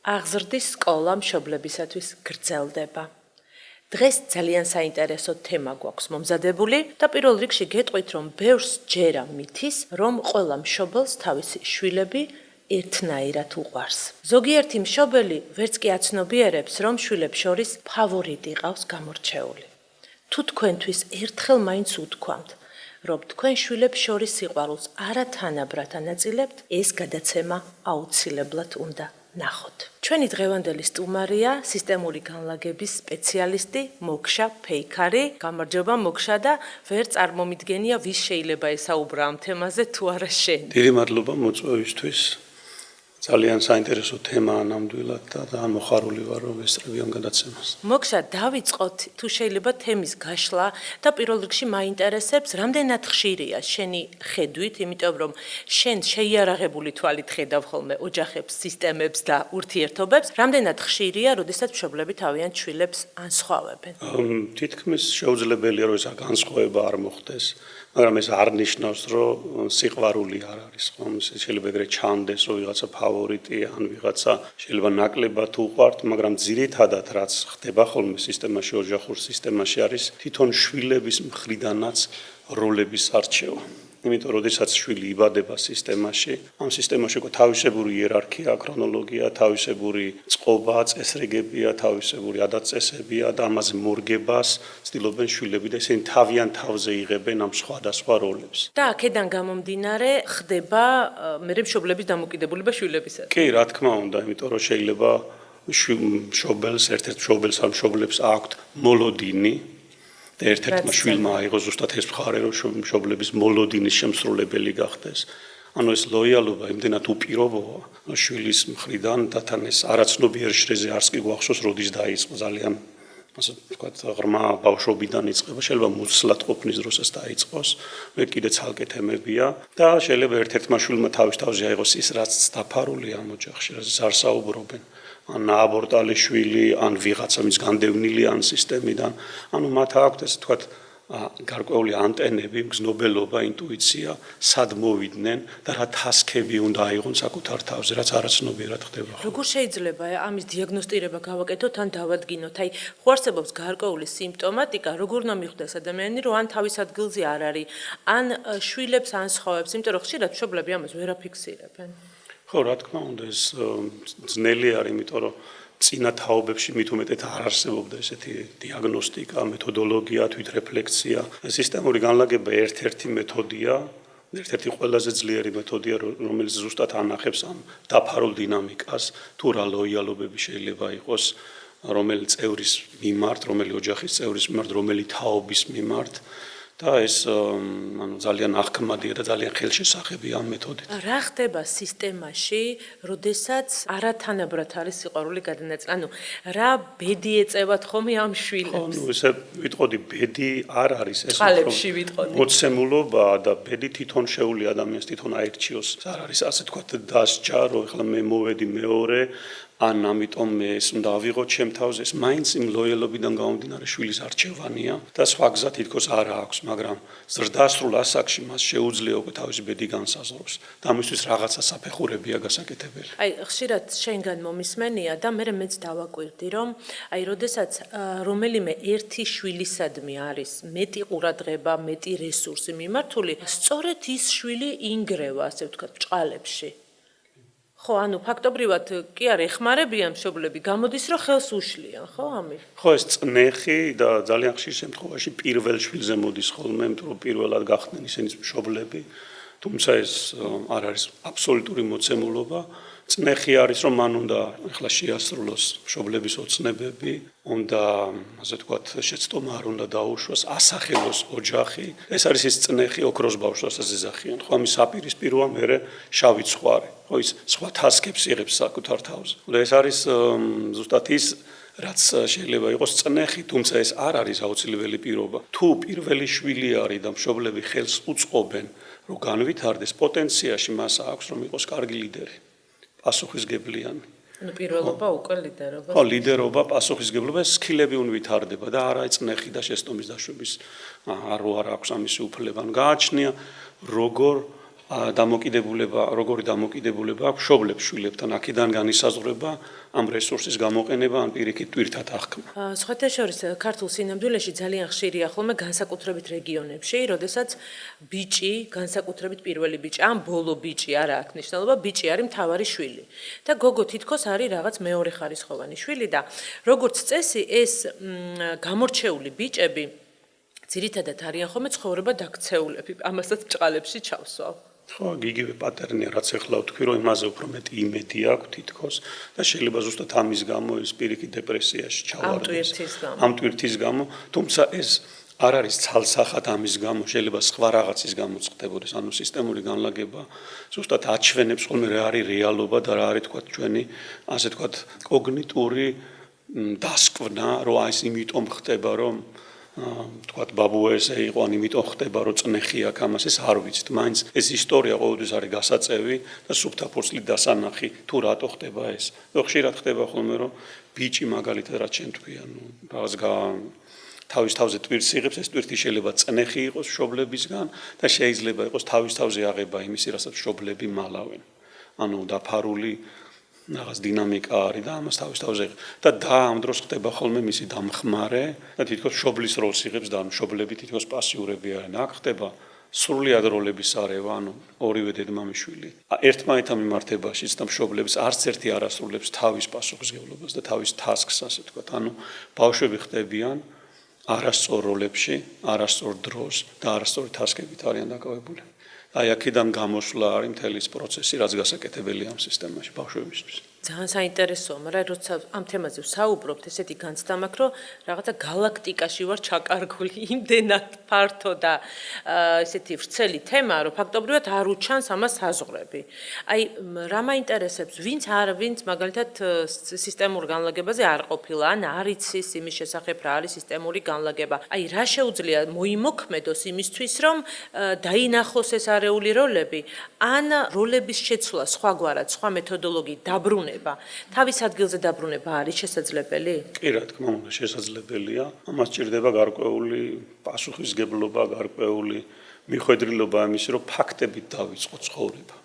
აღზრდის სკოლა მშობლებისათვის გრძელდება. დღეს ძალიან საინტერესო თემა გვაქვს მომზადებული და პირველ რიგში გეტყვით, რომ ბევრს ჯერა მითის, რომ ყველა მშობელს თავისი შვილები ერთნაირად უყვარს. ზოგიერთი მშობელი ვერც კი აცნობიერებს, რომ შვილებს შორის ფავორიტი ყავს გამორჩეული. თუ თქვენთვის ერთხელ მაინც უთქვამთ, რომ თქვენ შვილებს შორის სიყვარულს არათანაბრად ანაწილებთ, ეს გადაცემა აუცილებლად უნდა ნახოთ. ჩვენი დღევანდელი სტუმარია სისტემური განლაგების სპეციალისტი მოგშა ფეიქარი. გამარჯობა მოგშა და ვერ წარმომიდგენია ვის შეიძლება ესაუბრა ამ თემაზე თუ არა შენ. დიდი მადლობა მოწვევისთვის. ძალიან საინტერესო თემაა ნამდვილად და მოხარული ვარ რომ ესწრები ამ გადაცემას. მოგშა დავიწყოთ თუ შეიძლება თემის გაშლა და პირველ რიგში მაინტერესებს რამდენად ხშირია შენი ხედვით, იმიტომ რომ შენ შეიარაღებული თვალით ხედავ ხოლმე ოჯახებს, სისტემებს და ურთიერთობებს, რამდენად ხშირია, როდესაც მშობლები თავიანთ შვილებს ანსხვავებენ. თითქმის შეუძლებელია რომ ეს განსხვავება არ მოხდეს. მაგრამ ეს არ ნიშნავს, რომ სიყვარული არ არის, ხომ? შეიძლება ეგრე ჩანდეს, რომ ვიღაცა ფავორიტი ან ვიღაცა შეიძლება ნაკლებად უყვართ, მაგრამ ძირითადად რაც ხდება ხოლმე სისტემაში, ოჯახურ სისტემაში არის თვითონ შვილების მხრიდანაც როლების არჩევა. იმიტომ რომ როდესაც შვილი იბადება სისტემაში, ამ სისტემაში უკვე თავისებური იერარქია, ქრონოლოგია, თავისებური წყობა, წესრიგებია, თავისებური ადაწესებია და ამაზე მორგებას ცდილობენ შვილები და ისინი თავიანთ თავზე იღებენ ამ სხვადასხვა როლებს. და აქედან გამომდინარე ხდება მერე მშობლების დამოკიდებულება შვილებისადმი. კი, რა თქმა უნდა, იმიტომ რომ შეიძლება მშობელს, ერთ-ერთ მშობელს ან მშობლებს აქვთ მოლოდინი და ერთ-ერთმა შვილმა აიღო ზუსტად ეს მხარე, რომ მშობლების მოლოდინის შემსრულებელი გახდეს. ანუ ეს ლოიალობა იმდენად უპირობოა შვილის მხრიდან და თან ეს არაცნობიერ შრეზე არც კი გვახსოვს, როდის დაიწყო ძალიან ასე ვთქვათ, ღრმა ბავშვობიდან იწყება, შეიძლება მუცლად ყოფნის დროსაც დაიწყოს, მე კიდე ცალკე თემებია და შეიძლება ერთ-ერთმა შვილმა თავის თავზე აიღოს ის, რაც დაფარულია ამ ოჯახში, რაზეც არ საუბრობენ. ან აბორტალი შვილი, ან ვიღაცა მის განდევნილი ან სისტემიდან, ანუ მათ აქვთ ეს თქვათ გარკვეული ანტენები, მგზნობელობა, ინტუიცია, სად მოვიდნენ და რა თასკები უნდა აიღონ საკუთარ თავზე, რაც არაცნობიერად ხდება. როგორ შეიძლება ამის დიაგნოსტირება გავაკეთოთ ან დავადგინოთ? აი, ხო არსებობს გარკვეული სიმპტომატიკა, როგორ უნდა მიხვდეს ადამიანი, რომ ან თავის ადგილზე არ არის, ან შვილებს ანსხვავებს, იმიტომ რომ ხშირად მშობლები ამას ვერ აფიქსირებენ. ხო, რა თქმა უნდა, ეს ძნელი არის, იმიტომ რომ წინა თაობებში მით უმეტეთ არ არსებობდა ესეთი დიაგნოსტიკა, მეთოდოლოგია, თვითრეფლექსია. სისტემური განლაგება ერთ-ერთი მეთოდია, ერთ-ერთი ყველაზე ძლიერი მეთოდია, რომელიც ზუსტად ანახებს ამ დაფარულ დინამიკას, თუ რა ლოიალობები შეიძლება იყოს, რომელი წევრის მიმართ, რომელი ოჯახის წევრის მიმართ, რომელი თაობის მიმართ. და ეს ანუ ძალიან აღქმადია და ძალიან ხელშესახებია ამ მეთოდით. რა ხდება სისტემაში, როდესაც არათანაბრად არის სიყვარული გადანაწილებული? ანუ რა ბედი ეწევათ ხომ ამ შვილებს? ხო, ნუ ესე ვიტყოდი, ბედი არ არის ეს წყალებში ვიტყოდი. მოცემულობა და ბედი თვითონ შეული ადამიანს თვითონ აირჩიოს. არ არის ასე თქვათ დასჯა, რომ ეხლა მე მოვედი მეორე ან ამიტომ მე ეს უნდა ავიღოთ ჩემ თავზე, ეს მაინც იმ ლოიალობიდან გამომდინარე შვილის არჩევანია და სხვა გზა თითქოს არ აქვს, მაგრამ ზრდასრულ ასაკში მას შეუძლია უკვე თავისი ბედი განსაზღვროს და ამისთვის რაღაცა საფეხურებია გასაკეთებელი. აი, ხშირად შენგან მომისმენია და მე მეც დავაკვირდი, რომ აი, როდესაც რომელიმე ერთი შვილისადმი არის მეტი ყურადღება, მეტი რესურსი მიმართული, სწორედ ის შვილი ინგრევა, ასე ვთქვათ, ბჭყალებში. ხო, ანუ ფაქტობრივად კი არ ეხმარებიან მშობლები, გამოდის რომ ხელს უშლიან, ხო, ამით? ხო, ეს წნეხი და ძალიან ხშირ შემთხვევაში პირველ შვილზე მოდის ხოლმე, იმიტომ რომ პირველად გახდნენ ისინი მშობლები, თუმცა ეს არ არის აბსოლუტური მოცემულობა. წნეხი არის, რომ მან უნდა ეხლა შეასრულოს მშობლების ოცნებები, უნდა, ასე ვთქვათ, შეცდომა არ უნდა დაუშვას, ასახელოს ოჯახი. ეს არის ის წნეხი ოქროს ბავშვასაც ეძახიან. ხო, ამის საპირისპიროა მერე შავი ცხვარი. ხო, ის სხვა თასკებს იღებს საკუთარ თავზე. და ეს არის ზუსტად ის, რაც შეიძლება იყოს წნეხი, თუმცა ეს არ არის აუცილებელი პირობა. თუ პირველი შვილი არის და მშობლები ხელს უწყობენ, რომ განვითარდეს პოტენციაში, მას აქვს რომ იყოს კარგი ლიდერი. პასუხისგებლიანი. ანუ პირველობა უკვე ლიდერობა. ხო, ლიდერობა, პასუხისგებლობა, სკილები უნვითარდება და არა წნეხი და შეცდომის დაშვების არ აქვს ამისი უფლება. გააჩნია როგორ დამოკიდებულება, როგორი დამოკიდებულება აქვს მშობლებს შვილებთან, აქედან განისაზღვრება ამ რესურსის გამოყენება ან პირიქით ტვირთად აღქმა. სხვათა შორის ქართულ სინამდვილეში ძალიან ხშირია ხოლმე განსაკუთრებით რეგიონებში, როდესაც ბიჭი, განსაკუთრებით პირველი ბიჭი, ან ბოლო ბიჭი არა აქვს მნიშვნელობა, ბიჭი არის მთავარი შვილი. და გოგო თითქოს არის რაღაც მეორე ხარისხოვანი შვილი და როგორც წესი ეს გამორჩეული ბიჭები ძირითადად არიან ხოლმე ცხოვრება დაქცეულები, ამასაც ბრწყალებში ჩავსვავ. ხო, იგივე პატერნია, რაც ახლა ვთქვი, რომ იმაზე უფრო მეტი იმედი აქვს თითქოს და შეიძლება ზუსტად ამის გამო ის პირიქით დეპრესიაში ჩავარდეს. ამ ტვირთის გამო, თუმცა ეს არ არის ცალსახად ამის გამო, შეიძლება სხვა რაღაცის გამო ხდებოდეს, ანუ სისტემური განლაგება ზუსტად აჩვენებს ხოლმე რა არის რეალობა და რა არის თქვა ჩვენი, ასე თქვა, კოგნიტური დასკვნა, რომ აი ეს იმიტომ ხდება, რომ თქვათ ბაბუესე იყო, ან იმიტომ ხდება, რომ წნეხი აქვს ამას, ეს არ ვიცით. მაინც ეს ისტორია ყოველთვის არის გასაწევი და სუფთა ფურცლით დასანახი, თუ რატო ხდება ეს. ხშირად ხდება ხოლმე, რომ ბიჭი მაგალითად რაც შენ თქვი, ანუ რაღაც თავის თავზე ტვირთს იღებს, ეს ტვირთი შეიძლება წნეხი იყოს მშობლებისგან და შეიძლება იყოს თავის თავზე აღება იმისი, რასაც მშობლები მალავენ. ანუ დაფარული რაღაც დინამიკა არის და ამას თავის თავზე და ამ დროს ხდება ხოლმე მისი დამხმარე და თითქოს მშობლის როლს იღებს და მშობლები თითქოს პასიურები არიან. აქ ხდება სრულად როლების არევა, ანუ ორივე დედმამიშვილი. ერთმანეთთან მიმართებაშიც და მშობლებს არც ერთი არ ასრულებს თავის პასუხისმგებლობას და თავის task-ს, ასე ვთქვათ. ანუ ბავშვები ხდებიან არასწორ როლებში, არასწორ დროს და არასწორი task-ებით არიან დაკავებული. აი აქედან გამოსვლა არის მთელი ეს პროცესი, რაც გასაკეთებელია ამ სისტემაში ბავშვებისთვის. ძალიან საინტერესოა, მაგრამ როცა ამ თემაზე ვსაუბრობთ, ესეთი განცდა მაქვს, რომ რაღაცა galaktikაში ვარ ჩაკარგული, იმდენად ფართო და ესეთი ვრცელი თემა, რომ ფაქტობრივად არ უჩანს ამას საზღვრები. აი, რა მაინტერესებს, ვინც მაგალითად სისტემურ განლაგებაზე არ ყოფილა, ან არ იცის იმის შესახებ, რა არის სისტემური განლაგება. აი, რა შეუძლია მოიმოქმედოს იმისთვის, რომ დაინახოს ეს არეული როლები, ან როლების შეცვლა სხვაგვარად, სხვა მეთოდოლოგიით დაბრუნება. თავის ადგილზე დაბრუნება არის შესაძლებელი? კი, რა თქმა უნდა, შესაძლებელია. ამას ჭირდება გარკვეული პასუხისმგებლობა, გარკვეული მიხვედრილობა ამის, რომ ფაქტებით დავიწყო ცხოვრება.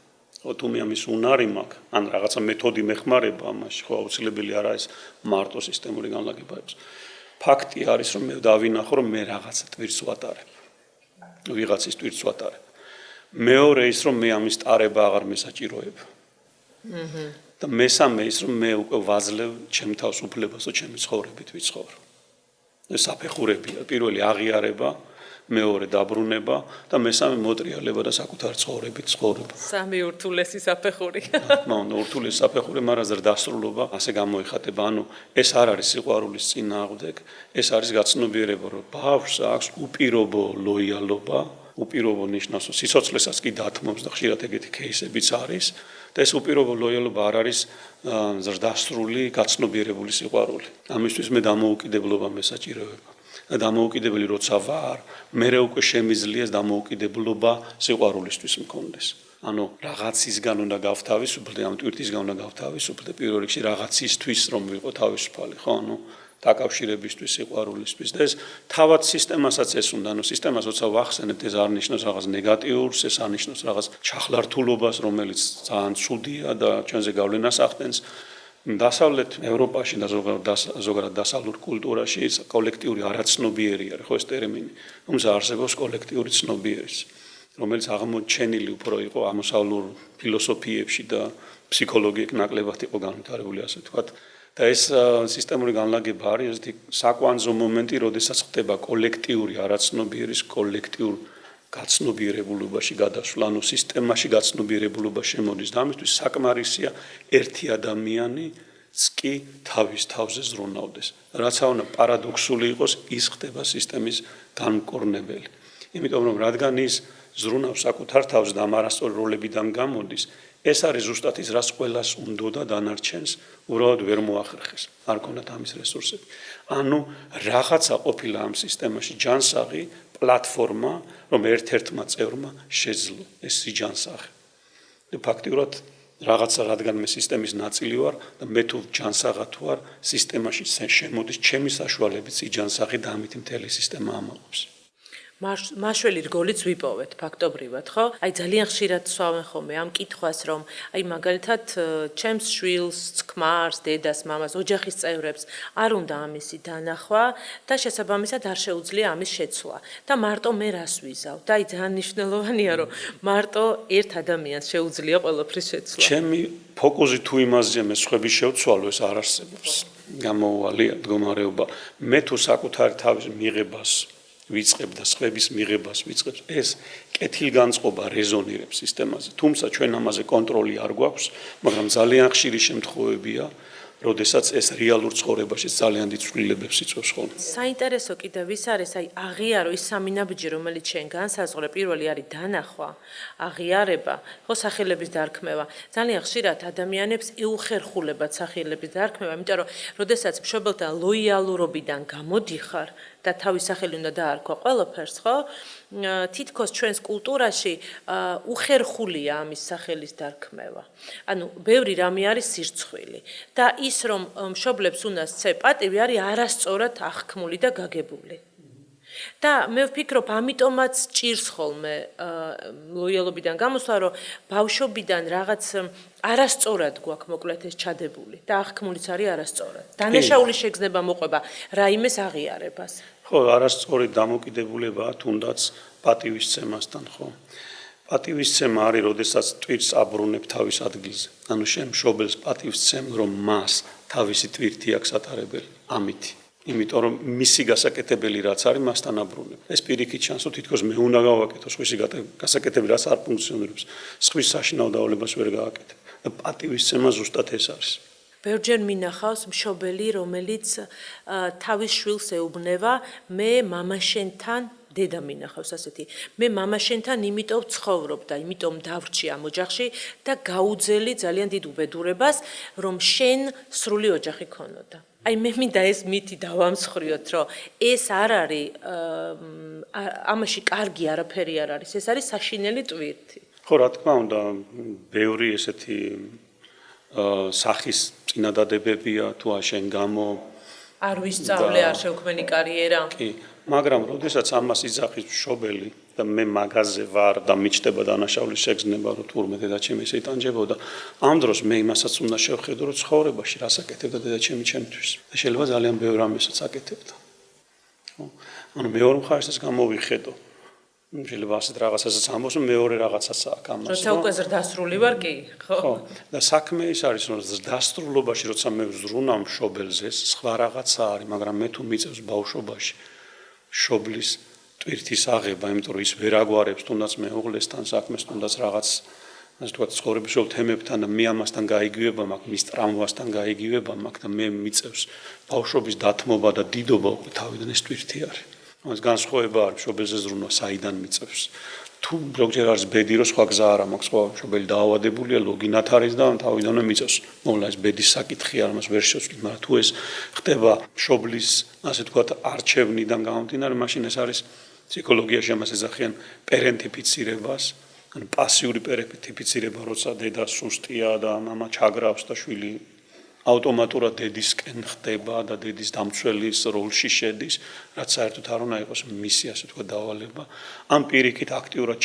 თუ მე ამის უნარი მაქვს, ან რაღაცა მეთოდი მეხმარება ამაში, ხო აუცილებელი არ არის მარტო სისტემური განლაგებების. ფაქტი არის, რომ მე დავინახო, რომ მე რაღაცა ტვირთს ვატარებ. ვიღაცის ტვირთს ვატარებ. მეორე ის, რომ მე ამის ტარება აღარ მესაჭიროება. და მესამე ის, რომ მე უკვე ვაძლევ ჩემ თავს უფლებას, რომ ჩემი ცხოვრებით ვიცხოვრო. ეს საფეხურებია, პირველი აღიარება, მეორე დაბრუნება და მესამე მოტრიალება და საკუთარ ცხოვრებით ცხოვრება. სამი ურთულესი საფეხური. ურთულესი საფეხური, მაგრამ ზრდასრულობა ასე გამოიხატება, ანუ ეს არ არის სიყვარულის წინააღმდეგ, ეს არის გაცნობიერება, რომ ბავშვს აქვს უპირობო ლოიალობა, უპირობო ნიშნავს, რომ სიცოცხლესაც კი დათმობს და ხშირად ეგეთი кейსებიც არის. და ეს უპირობო ლოიალობა არ არის ზრდასრული, გაცნობიერებული სიყვარული. ამისთვის მე დამოუკიდებლობა მესაჭიროება. და დამოუკიდებელი როცა ვარ, მე უკვე შემიძლია დამოუკიდებლობა სიყვარულისთვის მქონდეს. ანუ რაღაცისგან უნდა გავთავისუფლდე, ამ ტვირთისგან უნდა გავთავისუფლდე, პირველ რიგში რაღაცისთვის რომ ვიყო თავისუფალი, ხო? ანუ დაკავშირებისთვის, სიყვარულისთვის და ეს თავად სისტემასაც ეს უნდა, ანუ სისტემას როცა ვახსენებთ, ეს არ ნიშნავს რაღაც ნეგატიურს, ეს არ ნიშნავს რაღაც ჩახლართულობას, რომელიც ძალიან ცუდია და ჩვენზე გავლენას ახდენს. დასავლეთ ევროპაში და ზოგადად დასავლურ კულტურაში კოლექტიური არაცნობიერი არის, ხო ეს ტერმინი, თუმცა არსებობს კოლექტიური ცნობიერიც, რომელიც აღმოჩენილი უფრო იყო აღმოსავლურ ფილოსოფიებში და ფსიქოლოგიით ნაკლებად იყო განვითარებული, ასე ვთქვათ. და ეს სისტემური განლაგება არის ესეთი საკვანძო მომენტი, როდესაც ხდება კოლექტიური არაცნობიერის კოლექტიურ გაცნობიერებულობაში გადასვლა, ანუ სისტემაში გაცნობიერებულობა შემოდის და ამისთვის საკმარისია ერთი ადამიანიც კი თავის თავზე ზრუნავდეს. რაც აუნა პარადოქსული იყოს, ის ხდება სისტემის განმკორნებელი. იმიტომ რომ რადგან ის ზრუნავს საკუთარ თავს და ამ არასწორი როლებიდან გამოდის, ეს არის ზუსტად ის, რაც ყველას უნდა დანარჩენს უბრალოდ ვერ მოახერხეს. არ ქონდათ ამის რესურსები. ანუ რაღაცა ყოფილა ამ სისტემაში ჯანსაღი პლატფორმა, რომ ერთ-ერთმა წევრმა შეძლო ეს ჯანსაღი. და ფაქტიურად რაღაცა რადგან მე სისტემის ნაწილი ვარ და მე თუ ჯანსაღად ვარ, სისტემაში შემოდის ჩემი საშუალებით ჯანსაღი და ამით მთელი სისტემა ამაყობს. მაშველი რგოლიც ვიპოვეთ ფაქტობრივად, ხო? აი ძალიან ხშირად სვავენ ხოლმე ამ კითხვას, რომ აი მაგალითად ჩემს შვილს, ძქმარს, დედას, მამას, ოჯახის წევრებს არ უნდა ამისი დანახვა და შესაბამისად არ შეუძლია ამის შეცვლა. და მარტო მე რას ვიზავ? და აი ძალიან მნიშვნელოვანია, რომ მარტო ერთ ადამიანს შეუძლია ყველაფრის შეცვლა. ჩემი ფოკუსი თუ იმაზეა მე სხვების შევცვალო ეს არ არსებობს. გამოუვალია მდგომარეობა. მე თუ საკუთარი თავის მიღებას ვიწყებ და სხვების მიღებას ვიწყებ, ეს კეთილგანწყობა რეზონირებს სისტემაზე. თუმცა ჩვენ ამაზე კონტროლი არ გვაქვს, მაგრამ ძალიან ხშირი შემთხვევებია, როდესაც ეს რეალურ ცხოვრებაში ძალიან დიდ ცვლილებებს იწვევს ხოლმე. საინტერესო კიდევ ის არის, აი აღიარო ის სამი ნაბიჯი, რომელიც შენ განსაზღვრე, პირველი არის დანახვა, აღიარება, ხო სახელების დარქმევა. ძალიან ხშირად ადამიანებს ეუხერხულებათ სახელების დარქმევა, იმიტომ რომ როდესაც მშობელთან ლოიალურობიდან გამოდიხარ და თავის სახელი უნდა დაარქვა ყველაფერს, ხო? თითქოს ჩვენს კულტურაში უხერხულია ამის სახელის დარქმევა. ანუ ბევრი რამე არის სირცხვილი და ის რომ მშობლებს უნდა სცე პატივი არის არასწორად აღქმული და გაგებული. და მე ვფიქრობ, ამიტომაც ჭირს ხოლმე ლოიალობიდან გამოსვლა, რომ ბავშვობიდან რაღაც არასწორად გვაქვს მოკლედ ეს ჩადებული და აღქმულიც არის არასწორად. დანაშაული შეგრძნება მოყვება რაიმეს აღიარებას. ხო, არასწორი დამოკიდებულებაა თუნდაც პატივისცემასთან, ხო? პატივისცემა არის, როდესაც ტვირთს აბრუნებ თავის ადგილზე. ანუ შენ მშობელს პატივს ცემ, რომ მას თავისი ტვირთი აქვს ატარებელი. ამითი. იმიტომ რომ მისი გასაკეთებელი რაც არის, მასთან აბრუნებ. ეს პირიქით ჩანს, რომ თითქოს მე უნდა გავაკეთო სხვისი გასაკეთებელი რაც არ ფუნქციონირებს. სხვის საშინაო დავალებას ვერ გააკეთებ. და პატივისცემა ზუსტად ეს არის. ბევრჯერ მინახავს მშობელი, რომელიც თავის შვილს ეუბნება, მე მამაშენთან დედა მინახავს ასეთი. მე მამაშენთან იმიტომ ცხოვრობ და იმიტომ დავრჩი ამ ოჯახში და გაუძელი ძალიან დიდ უბედურებას, რომ შენ სრული ოჯახი ქონოდა. აი მე მინდა ეს მითი დავამსხვრიოთ, რომ ეს არ არის ამაში კარგი არაფერი არ არის, ეს არის საშინელი ტვირთი. ხო, რა თქმა უნდა, ბევრი ესეთი სახის წინადადებებია თუ შენ გამო არ ვისწავლე, არ შევქმენი კარიერა. კი, მაგრამ როდესაც ამას იძახის მშობელი და მე მაგაზე ვარ და მიჩნდება დანაშაულის შეგრძნება, რომ თურმე დედაჩემი ესე იტანჯებოდა, ამ დროს მე იმასაც უნდა შევხედო, რომ ცხოვრებაში რას აკეთებდა დედაჩემი ჩემთვის. და შეიძლება ძალიან ბევრ რამესაც აკეთებდა. ხო? ანუ მეორე მხარესაც გამოვიხედო. შეიძლება ასეთ რაღაცასაც ამბობს, რომ მეორე რაღაცას აქვს ამას. როცა უკვე ზრდასრული ვარ, კი, ხო? ხო, და საქმე ის არის, რომ ზრდასრულობაში, როცა მე ვზრუნავ მშობელზე, სხვა რაღაცა არის, მაგრამ მე თუ მიწევს ბავშვობაში მშობლის ტვირთის აღება, იმიტომ რომ ის ვერ აგვარებს თუნდაც მეუღლესთან საქმეს, თუნდაც რაღაც ასე ვთქვათ, ცხოვრებისეულ თემებთან და მე ამასთან გაიგივება მაქვს, მის ტრამვასთან გაიგივება მაქვს და მე მიწევს ბავშვობის დათმობა და დიდობა უკვე თავიდან ეს ტვირთი არის. ამას განსხვავება არის მშობელზე ზრუნვა, საიდან მიწევს. თუ ზოგჯერ არის ბედი, რომ სხვა გზა არ მაქვს, სხვა მშობელი დაავადებულია, ლოგინათ არის და თავიდანვე მიწევს. მოვლა ეს ბედის საკითხია, ამას ვერ შევსვით, მაგრამ თუ ეს ხდება მშობლის, ასე ვთქვათ, არჩევნიდან გამომდინარე, მაშინ ეს არის ფსიქოლოგიაში ამას ეძახიან პერენტიფიცირებას, ანუ პასიური პერენტიფიცირება, როცა დედა სუსტია და მამა ჩაგრავს და შვილი ავტომატურად დედისკენ ხდება და დედის დამცველის როლში შედის, რაც საერთოდ არ უნდა იყოს მისი, ასე ვთქვათ, დავალება. ამ პირიქით აქტიურად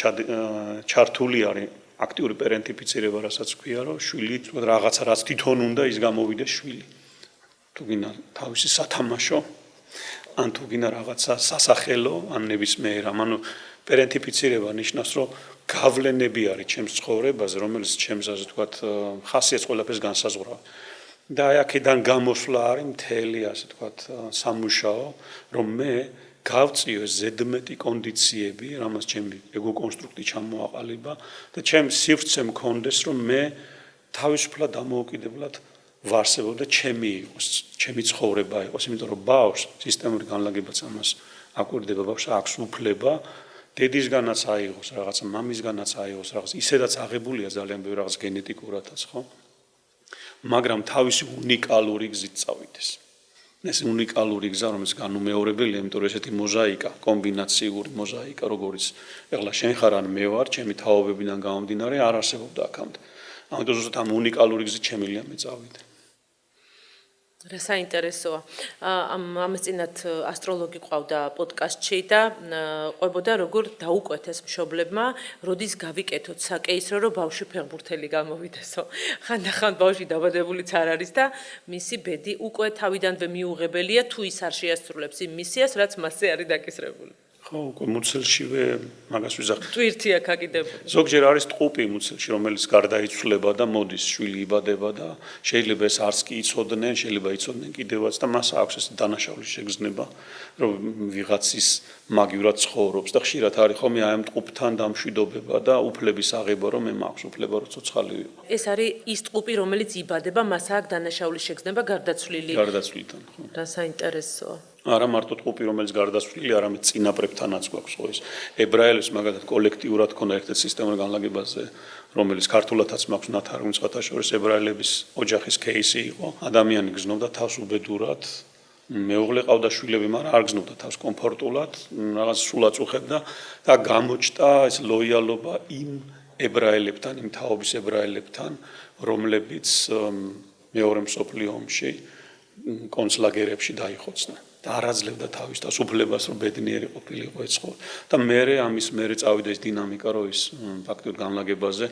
ჩართული არის აქტიური პერენტიფიცირება, რასაც ქვია, რომ შვილი ვთქვათ რაღაცა რაც თვითონ უნდა ის გამოვიდეს შვილი. თუ გინდა თავისი სათამაშო, ან თუ გინდა რაღაცა სასახელო, ან ნებისმიერ ამ, ანუ პერენტიფიცირება ნიშნავს, რომ გავლენები არის ჩემს ცხოვრებაზე, რომელიც ჩემს, ასე ვთქვათ, ხასიათს ყველაფერს განსაზღვრავ. და აი აქედან გამოსვლა არის მთელი, ასე ვთქვათ, სამუშაო, რომ მე გავწიო ზედმეტი კონდიციები, რამაც ჩემი ეგოკონსტრუქტი ჩამოაყალიბა და ჩემ სივრცე მქონდეს, რომ მე თავისუფლად დამოუკიდებლად ვარსებობ და ჩემი იყოს, ჩემი ცხოვრება იყოს, იმიტომ რომ ბავშვს სისტემური განლაგებაც ამას აკვირდება, ბავშვს აქვს უფლება დედისგანაც აიღოს რაღაცა, მამისგანაც აიღოს რაღაცა, ისედაც აღებულია ძალიან ბევრი რაღაც გენეტიკურადაც, ხო? მაგრამ თავისი უნიკალური გზით წავიდეს. ეს უნიკალური გზა, რომელიც განუმეორებელია, იმიტომ რომ ესეთი მოზაიკა, კომბინაციური მოზაიკა, როგორც ეხლა შენ ხარ ან მე ვარ, ჩემი თაობებიდან გამომდინარე, არ არსებობდა აქამდე. ამიტომ ზუსტად ამ უნიკალური გზით შემიძლია მე წავიდე. რა საინტერესოა. ამას წინათ ასტროლოგი ყავდა პოდკასტში და ყვებოდა როგორ დაუკვეთეს მშობლებმა, როდის გავიკეთოთ საკეისრო, რომ ბავშვი ფეხბურთელი გამოვიდესო. ხანდახან ბავშვი დაბადებულიც არ არის და მისი ბედი უკვე თავიდანვე მიუღებელია თუ ის არ შეასრულებს იმ მისიას, რაც მასზე არის დაკისრებული. ხო, უკვე მუცელშივე მაგას ვიზახებ. ტვირთია გაკიდებული. ზოგჯერ არის ტყუპი მუცელში, რომელიც გარდაიცვლება და მოდის, შვილი იბადება და შეიძლება ეს არც კი იცოდნენ, შეიძლება იცოდნენ კიდევაც და მას აქვს ეს დანაშაულის შეგრძნება, რომ ვიღაცის მაგივრად ცხოვრობს და ხშირად არის ხოლმე აი ამ ტყუპთან დამშვიდობება და უფლების აღება, რომ მე მაქვს უფლება, რომ ცოცხალი ვიყო. ეს არის ის ტყუპი, რომელიც იბადება, მას აქვს დანაშაულის შეგრძნება გარდაცვლილი. გარდაცვლიდან, ხო. რა საინტერესოა. არა მარტო ტყუპი, რომელიც გარდაცვლილი, არამედ წინაპრებთანაც გვაქვს ხო ეს. ებრაელებს მაგალითად კოლექტიურად ქონდა ერთ-ერთი სისტემური განლაგებაზე, რომელიც ქართულადაც მაქვს ნათარგმნი სხვათა შორის ებრაელების ოჯახის кейსი იყო. ადამიანი გზნობდა თავს უბედურად, მეუღლე ყავდა შვილები, მაგრამ არ გზნობდა თავს კომფორტულად, რაღაც სულაც უხებდა და გამოჩნდა ეს ლოიალობა იმ ებრაელებთან, იმ თაობის ებრაელებთან, რომლებიც მეორე მსოფლიო ომში კონცლაგერებში დაიხოცნა. და არ აძლევდა თავის თავს უფლებას, რომ ბედნიერი ყოფილიყო ეცხო. და ამის მერე წავიდა ეს დინამიკა, რომ ის ფაქტობრივ განლაგებაზე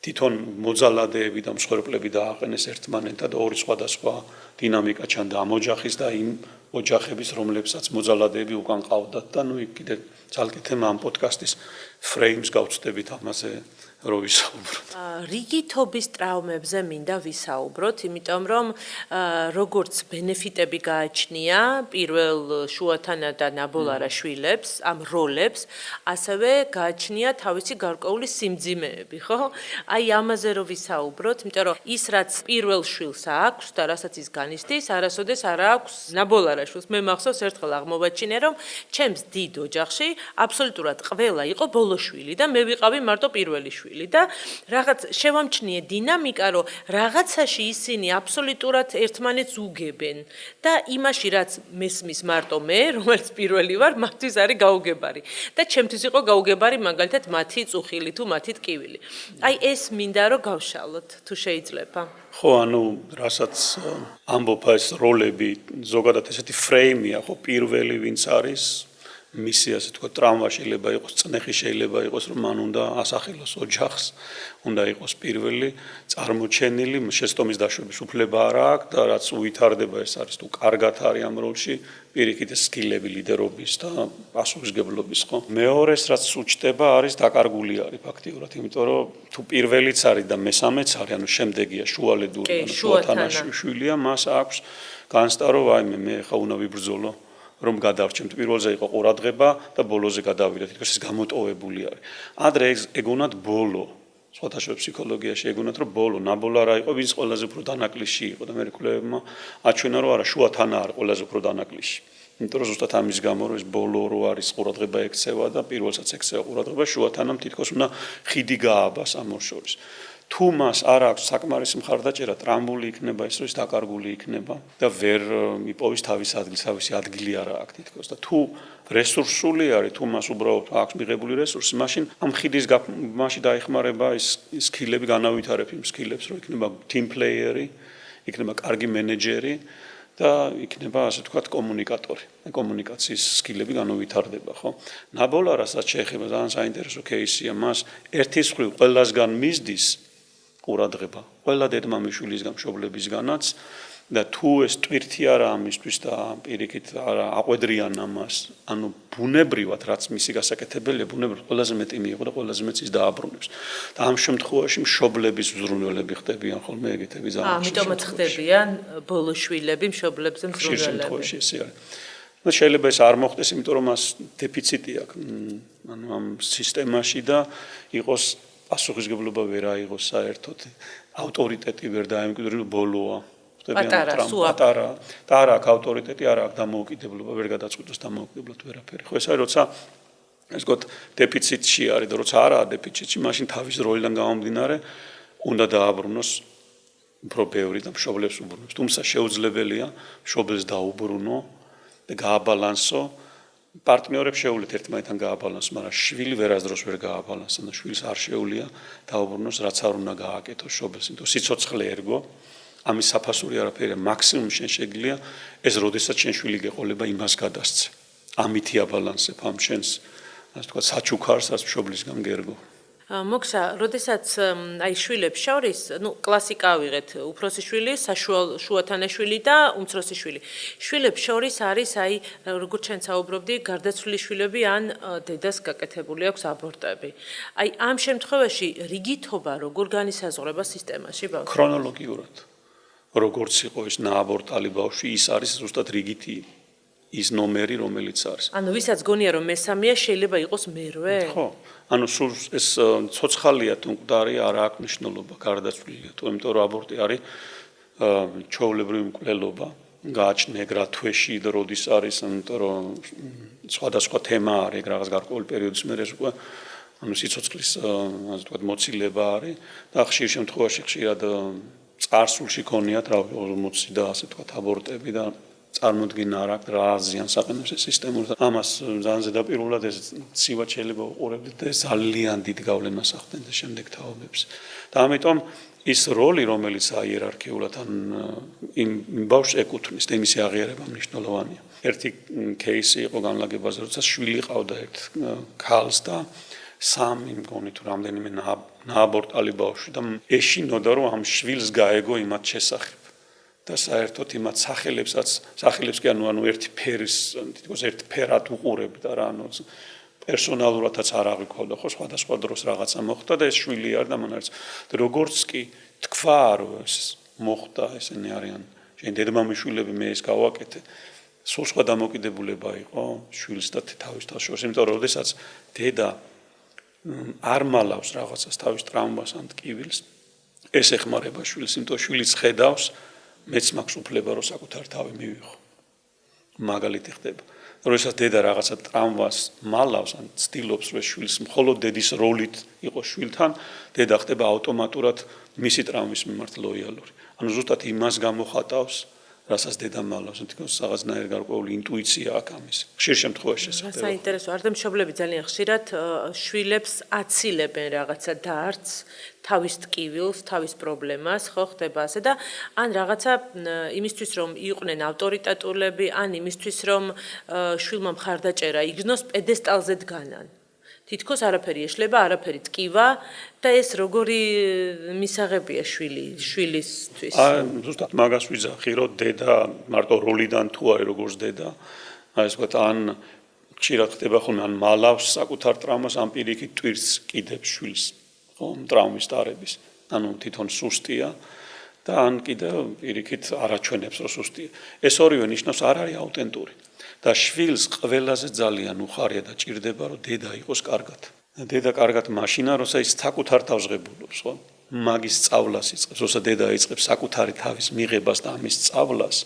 თვითონ მოძალადეები და მსხვერპლები დააყენეს ერთმანეთთან და ორი სხვადასხვა დინამიკა ჩანდა ამ ოჯახის და იმ ოჯახების, რომლებსაც მოძალადეები უკან ყავდათ და ნუ იქ კიდე ძალკეთება ამ პოდკასტის ფრეიმს გავწდებით ამაზე რო ვისაუბროთ. რიგითობის ტრავმებზე მინდა ვისაუბროთ, იმიტომ რომ როგორც ბენეფიტები გააჩნია პირველ შუათანა და ნაბოლარა შვილებს, ამ როლებს, ასევე გააჩნია თავისი გარკვეული სიმძიმეები, ხო? აი ამაზე რო ვისაუბროთ, იმიტომ რომ ის რაც პირველ შვილს აქვს და რასაც ის განიცდის, არასოდეს არ აქვს ნაბოლარა შვილს. მე მახსოვს ერთხელ აღმოვაჩინე, რომ ჩემს დიდ ოჯახში აბსოლუტურად ყველა იყო ბოლო შვილი და მე ვიყავი მარტო პირველი შვილი. და რაღაც შევამჩნიე დინამიკა, რომ რაღაცაში ისინი აბსოლუტურად ერთმანეთს უგებენ და იმაში რაც მესმის მარტო მე, რომელიც პირველი ვარ, მათთვის არის გაუგებარი და ჩემთვის იყო გაუგებარი მაგალითად მათი წუხილი თუ მათი ტკივილი. აი ეს მინდა რომ გავშალოთ, თუ შეიძლება. ხო, ანუ რასაც ამბობ ეს როლები, ზოგადად ესეთი ფრეიმია, ხო, პირველი ვინც არის მისი ასე თქვა ტრავმა შეიძლება იყოს, წნეხი შეიძლება იყოს, რომ მან უნდა ასახელოს ოჯახს, უნდა იყოს პირველი წარმოჩენილი, შეცდომის დაშვების უფლება არ აქვს და რაც უვითარდება ეს არის თუ კარგად არის ამ როლში, პირიქით ეს სკილები ლიდერობის და პასუხისმგებლობის, ხო. მეორეს რაც უჩნდება არის დაკარგული არის ფაქტიურად, იმიტომ რომ თუ პირველიც არის და მესამეც არის, ანუ შემდეგია შუალედური, ანუ შუათანაშვილია, მას აქვს განსტარო, აი მე ხა უნდა ვიბრძოლო. რომ გადავრჩემთ პირველზე იყო ყურადღება და ბოლოზე გადავიდეთ, თქოს ეს გამოტოვებული არის. ადრე ეგონათ ბოლო, სხვათა შორის ფსიქოლოგიაში ეგონათ რომ ბოლო, ნაბოლა რა იყო, ვინც ყველაზე უფრო დანაკლისში იყო და მე კვლევებმა აჩვენა რომ არა, შუათანა არის ყველაზე უფრო დანაკლისში. იმიტომ რომ ზუსტად ამის გამო რომ ეს ბოლო რო არის ყურადღება ექცევა და პირველსაც ექცევა ყურადღება, შუათანამ თითქოს უნდა ხიდი გააბას ამ ორ შორის. თუ მას არ აქვს საკმარისი მხარდაჭერა, ტრამბული იქნება ის, რომ ის დაკარგული იქნება და ვერ იპოვის თავის ადგილს, თავისი ადგილი არ აქვს თითქოს და თუ რესურსული არის, თუ მას უბრალოდ აქვს მიღებული რესურსი, მაშინ ამ ხიდის მაშინ დაიხმარება ის სკილები, განავითარებ იმ სკილებს, რომ იქნება team player-ი, იქნება კარგი მენეჯერი და იქნება ასე ვთქვათ კომუნიკატორი. კომუნიკაციის სკილები განავითარდება, ხო? ნაბოლა რასაც შეეხება ძალიან საინტერესო кейსია, მას ერთის მხრივ ყველასგან მისდის ყურადღება, ყველა დედმამიშვილისგან, მშობლებისგანაც და თუ ეს ტვირთი არა ამისთვის და პირიქით არა აყვედრიან ამას, ანუ ბუნებრივად რაც მისი გასაკეთებელია, ბუნებრივად ყველაზე მეტი მიიღო და ყველაზე მეტი ის დააბრუნებს. და ამ შემთხვევაში მშობლების ზრუნველები ხდებიან ხოლმე ეგეთები ძალიან. ამიტომაც ხდებიან ბოლო შვილები მშობლებზე მზრუნველები. და შეიძლება ეს არ მოხდეს, იმიტომ რომ მას დეფიციტი აქვს, ანუ ამ სისტემაში და იყოს პასუხისმგებლობა ვერ აიღოს საერთოდ, ავტორიტეტი ვერ დაემკვიდროს, ბოლოა. პატარა და არ აქვს ავტორიტეტი, არ აქვს დამოუკიდებლობა, ვერ გადაწყვიტოს დამოუკიდებლად ვერაფერი. ხო ეს არის როცა ეს გოთ დეფიციტში არის და როცა არაა დეფიციტში, მაშინ თავის როლიდან გამომდინარე უნდა დააბრუნოს უფრო ბევრი და მშობლებს უბრუნოს. თუმცა შეუძლებელია მშობლებს დაუბრუნო და გააბალანსო. პარტნიორებს შეუძლიათ ერთმანეთთან გააბალანსოს, მაგრამ შვილი ვერასდროს ვერ გააბალანსოს და შვილს არ შეუძლია დაუბრუნოს, რაც არ უნდა გააკეთოს მშობელს, იმიტომ სიცოცხლე ერგო. ამის საფასური არაფერია, მაქსიმუმ შენ შეგიძლია ეს როდესაც შენ შვილი გეყოლება იმას გადასცე. ამითი აბალანსებ ამ შენს, ასე ვთქვათ, საჩუქარს, რაც მშობლისგან გერგო. მოქცა, როდესაც აი შვილებს შორის, კლასიკა ავიღეთ, უფროსი შვილი, შუათანაშვილი და უმცროსი შვილი. შვილებს შორის არის აი როგორც ჩვენ საუბრობდი, გარდაცვლილი შვილები ან დედას გაკეთებული აქვს აბორტები. აი ამ შემთხვევაში რიგითობა როგორ განისაზღვრება სისტემაში ბავშვს? ქრონოლოგიურად. როგორც იყო ეს ნააბორტალი ბავშვი, ის არის ზუსტად რიგითი ის ნომერი, რომელიც არის. ანუ ვისაც გონია რომ მესამეა, შეიძლება იყოს მერვე? ხო. ანუ სულ ეს ცოცხალია თუ მკვდარი არ აქვს მნიშვნელობა, გარდაცვლილია თუ, იმიტომ რომ აბორტი არის ჩვეულებრივი მკვლელობა, გააჩნია ეგ რა თვეში და როდის არის, იმიტომ რომ სხვადასხვა თემა არის, რაღაც გარკვეული პერიოდის მერე ეს უკვე ანუ სიცოცხლის ასე ვთქვათ მოცილება არის და ხშირ შემთხვევაში ხშირად წარსულში ქონიათ რა 40 და ასე ვთქვათ აბორტები და წარმოდგენა არ აქვს რა ზიანს აყენებს ეს სისტემური. ამას ძალიან ზედაპირულად ეს ცივად შეიძლება უყურებდეთ და ძალიან დიდ გავლენას ახდენს შემდეგ თაობებს. და ამიტომ ის როლი, რომელიც აიერარქიულად ან იმ ბავშვს ეკუთვნის და იმის აღიარება მნიშვნელოვანია. ერთი кейსი იყო განლაგებაზე, როცა შვილი ყავდა ერთ ქალს და სამი მგონი თუ რამდენიმე ნააბორტალი ბავშვი და ეშინოდა რომ ამ შვილს გაეგო იმათ შესახებ. და საერთოდ იმათ სახელებს კი ანუ ერთი ფერის თითქოს ერთ ფერად უყურებდა რა ანუ პერსონალურადაც არ აღიქოვდა ხო სხვადასხვა დროს რაღაცა მოხდა და ეს შვილი არ და მან არის როგორც კი თქვა რომ ეს მოხდა ესენი არიან შენ დედმამის შვილები მე ეს გავაკეთე სულ სხვა დამოკიდებულება იყო შვილს და თავის შორის იმიტომ რომ შესაძ დედა არ მალავს რაღაცას თავის ტრაუმას ან ტკივილს ეს ეხმარება შვილს იმიტომ რომ შვილიც ხედავს მეც მაქვს უფლება რომ საკუთარ თავი მივიღო. მაგალითი ხდება. როდესაც დედა რაღაცა ტრაუმას მალავს ან ცდილობს რომ შვილს მხოლოდ დედის როლით იყოს შვილთან, დედა ხდება ავტომატურად მისი ტრაუმის მიმართ ლოიალური. ანუ ზუსტად იმას გამოხატავს, რასაც დედა მალავს, თითქოს რაღაცნაირი გარკვეული ინტუიცია აქვს ამის. ხშირ შემთხვევაში ეს ხდება. საინტერესო, არდამშობლები ძალიან ხშირად შვილებს აცილებენ რაღაცა დარდს, თავის ტკივილს, თავის პრობლემას, ხო ხდება ასე და ან რაღაცა იმისთვის რომ იყვნენ ავტორიტეტულები, ან იმისთვის რომ შვილმა მხარდაჭერა იგრძნოს პედესტალზე დგანან. თითქოს არაფერი ეშლება, არაფერი ტკივა და ეს როგორი მისაღებია შვილისთვის. ზუსტად მაგას ვიძახი, რომ დედა მარტო როლიდან თუ არის როგორც დედა, ასე ვთქვათ, ან ხშირად ხდება ხოლმე ან მალავს საკუთარ ტრაუმას, ან პირიქით ტვირთს კიდებს შვილს, ხო, ტრაუმის დარების. ანუ თვითონ სუსტია და ან კიდევ პირიქით არაჩვენებს რომ სუსტია. ეს ორივე ნიშნავს არ არის აუთენტური. და შვილს ყველაზე ძალიან უხარია და ჭირდება რომ დედა იყოს კარგად. დედა კარგად მაშინა, როცა ის საკუთარ თავს ღებულობს, ხო? მაგის სწავლას იწყებს, როცა დედა იწყებს საკუთარი თავის მიღებას და ამის სწავლას.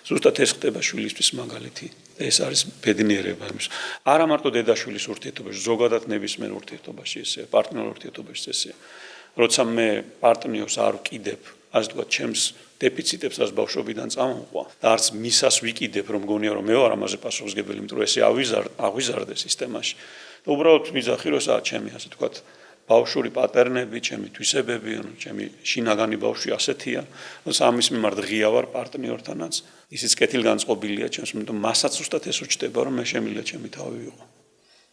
ზუსტად ეს ხდება შვილისთვის მაგალითი. ეს არის ბედნიერება იმის. არა მარტო დედა-შვილის ურთიერთობაში, ზოგადად ნებისმიერ ურთიერთობაში ესეა, პარტნიორ ურთიერთობაში ესეა. როცა მე პარტნიორს არ ვკიდებ, ასე ვთქვათ, ჩემს დეფიციტებს ას ბავშვობიდან წამოყვა და არც მისას ვიკიდებ რომ გონია რომ მე ვარ ამაზე პასუხისმგებელი იმიტომ რომ ესე აღვიზარდე სისტემაში და უბრალოდ ვიძახი რომ ესაა ჩემი ასე ვთქვათ ბავშვური პატერნები ჩემი თვისებები ანუ ჩემი შინაგანი ბავშვი ასეთია და ამის მიმართ ღია ვარ პარტნიორთანაც ისიც კეთილგანწყობილია ჩემს იმიტომ მასაც უბრალოდ ეს უჩდება რომ მე შემიძლია ჩემი თავი ვიყო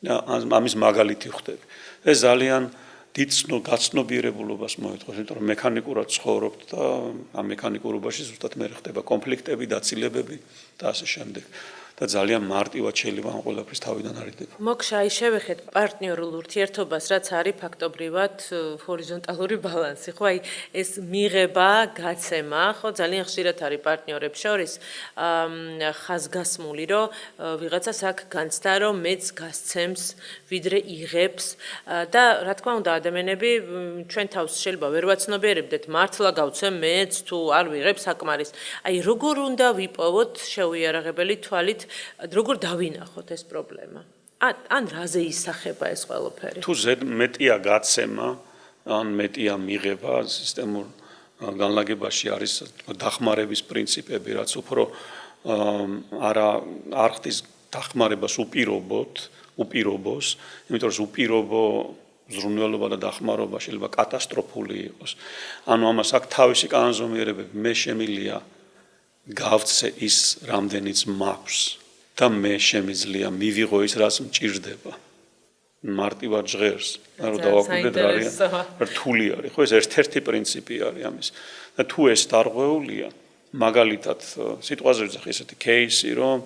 და ამის მაგალითი ვხდები ეს ძალიან დიდ გაცნობიერებულობას მოეთხოვს, იმიტომ რომ მექანიკურად ცხოვრობთ და ამ მექანიკურობაში ზუსტად მე ხდება კონფლიქტები, დაცილებები და ასე შემდეგ. და ძალიან მარტივად შეიძლება ამ ყველაფრის თავიდან არიდება. მოქშა, აი შევეხეთ პარტნიორულ ურთიერთობას, რაც არის ფაქტობრივად ჰორიზონტალური ბალანსი, ხო? აი ეს მიღება, გაცემა, ხო, ძალიან ხშირად არის პარტნიორებს შორის ხაზგასმული, რომ ვიღაცას აქ განცდა, რომ მეც გასცემს, ვიდრე იღებს და რა თქმა უნდა, ადამიანები ჩვენ თავს შეიძლება ვერ ვაცნობიერებდეთ, მართლა გავცემ მეც თუ არ ვიღებ საკმარის. აი როგორ უნდა ვიპოვოთ შეუიარაღებელი თვალით როგორ დავინახოთ ეს პრობლემა? ან რაზე ისახება ეს ყველაფერი? თუ მეტია გაცემა, ან მეტია მიღება, სისტემურ განლაგებაში არის დახმარების პრინციპები, რაც უფრო არ ხდის დახმარებას უპირობოს, იმიტომ რომ უპირობო ზრუნველობა და დახმარება შეიძლება კატასტროფული იყოს. ანუ ამას აქ თავისი კანონზომიერებები მე შემილია გავცე ის რამდენიც მაქვს და მე შემიძლია მივიღო ის რაც მჭირდება. მარტივად ჟღერს, რომ დავაკვირდეთ რა არის რთული არის, ხო ეს ერთ-ერთი პრინციპი არის ამის. და თუ ეს დარღვეულია, მაგალითად სიტყვაზე ვიძახი ესეთი кейსი, რომ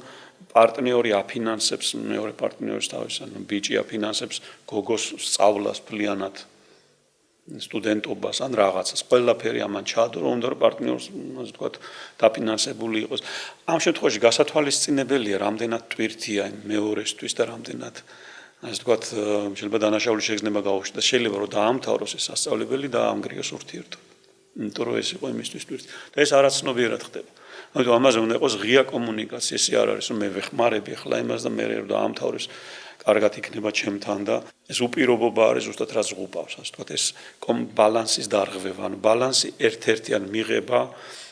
პარტნიორი აფინანსებს მეორე პარტნიორის თავის, ანუ ბიჭი აფინანსებს გოგოს სწავლას ფლიანად სტუდენტობას ან რაღაცას, ყველაფერი ამან ჩაადო, რომ უნდა პარტნიორს, ასე ვთქვათ, დაფინანსებული იყოს. ამ შემთხვევაში გასათვალისწინებელია, რამდენად ტვირთია მეორესთვის და რამდენად ასე ვთქვათ, შეიძლება დანაშაული შეგრძნება გაუშვი და შეიძლება რომ დაამთავროს ეს სასწავლებელი და ამგრიოს ურთიერთობა. იმიტომ რომ ეს იყო იმისთვის ტვირთი. და ეს არაცნობიერად ხდება. ამიტომ ამაზე უნდა იყოს ღია კომუნიკაცია, ესე არ არის რომ მე ვეხმარები ახლა იმას და მე რომ დაამთავროს კარგად იქნება ჩემთან და ეს უპირობობა არის ზუსტად რაც ღუპავს, ასე ვთქვათ, ეს ბალანსის დარღვევა, ანუ ბალანსი ერთ-ერთიან მიღება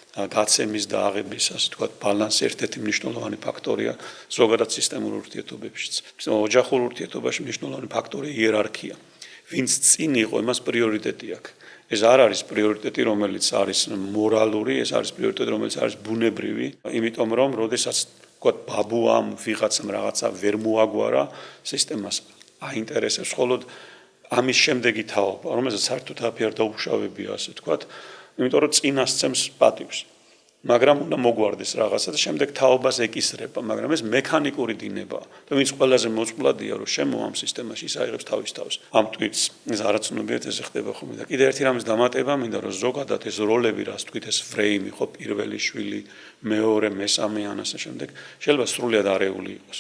გაცემის და აღების, ასე ვთქვათ, ბალანსი ერთ-ერთი მნიშვნელოვანი ფაქტორია ზოგადად სისტემურ ურთიერთობებშიც. ოჯახურ ურთიერთობაში მნიშვნელოვანი ფაქტორია იერარქია. ვინც წინ იყო, იმას პრიორიტეტი აქვს. ეს არ არის პრიორიტეტი, რომელიც არის მორალური, ეს არის პრიორიტეტი, რომელიც არის ბუნებრივი, იმიტომ რომ როდესაც ვთქვათ, ბაბუამ ვიღაცამ რაღაცა ვერ მოაგვარა, სისტემას აინტერესებს მხოლოდ ამის შემდეგი თაობა, რომელსაც საერთოდ არაფერი არ დაუშავებია, ასე ვთქვათ, იმიტომ რომ წინასწემს პატივს. მაგრამ უნდა მოგვარდეს რაღაცა და შემდეგ თაობას ეკისრება, მაგრამ ეს მექანიკური დინებაა. და ვინც ყველაზე მოწყვლადია, რომ შემო ამ სისტემაში ის აიღებს თავის თავს. ამ ტვირთს ეს არაცნობიერად ესე ხდება ხოლმე და კიდევ ერთი რამის დამატება მინდა, რომ ზოგადად ეს როლები, რას თქვით, ეს ფრეიმი, ხო, პირველი შვილი, მეორე, მესამე ან ასე შემდეგ, შეიძლება სრულიად არეული იყოს.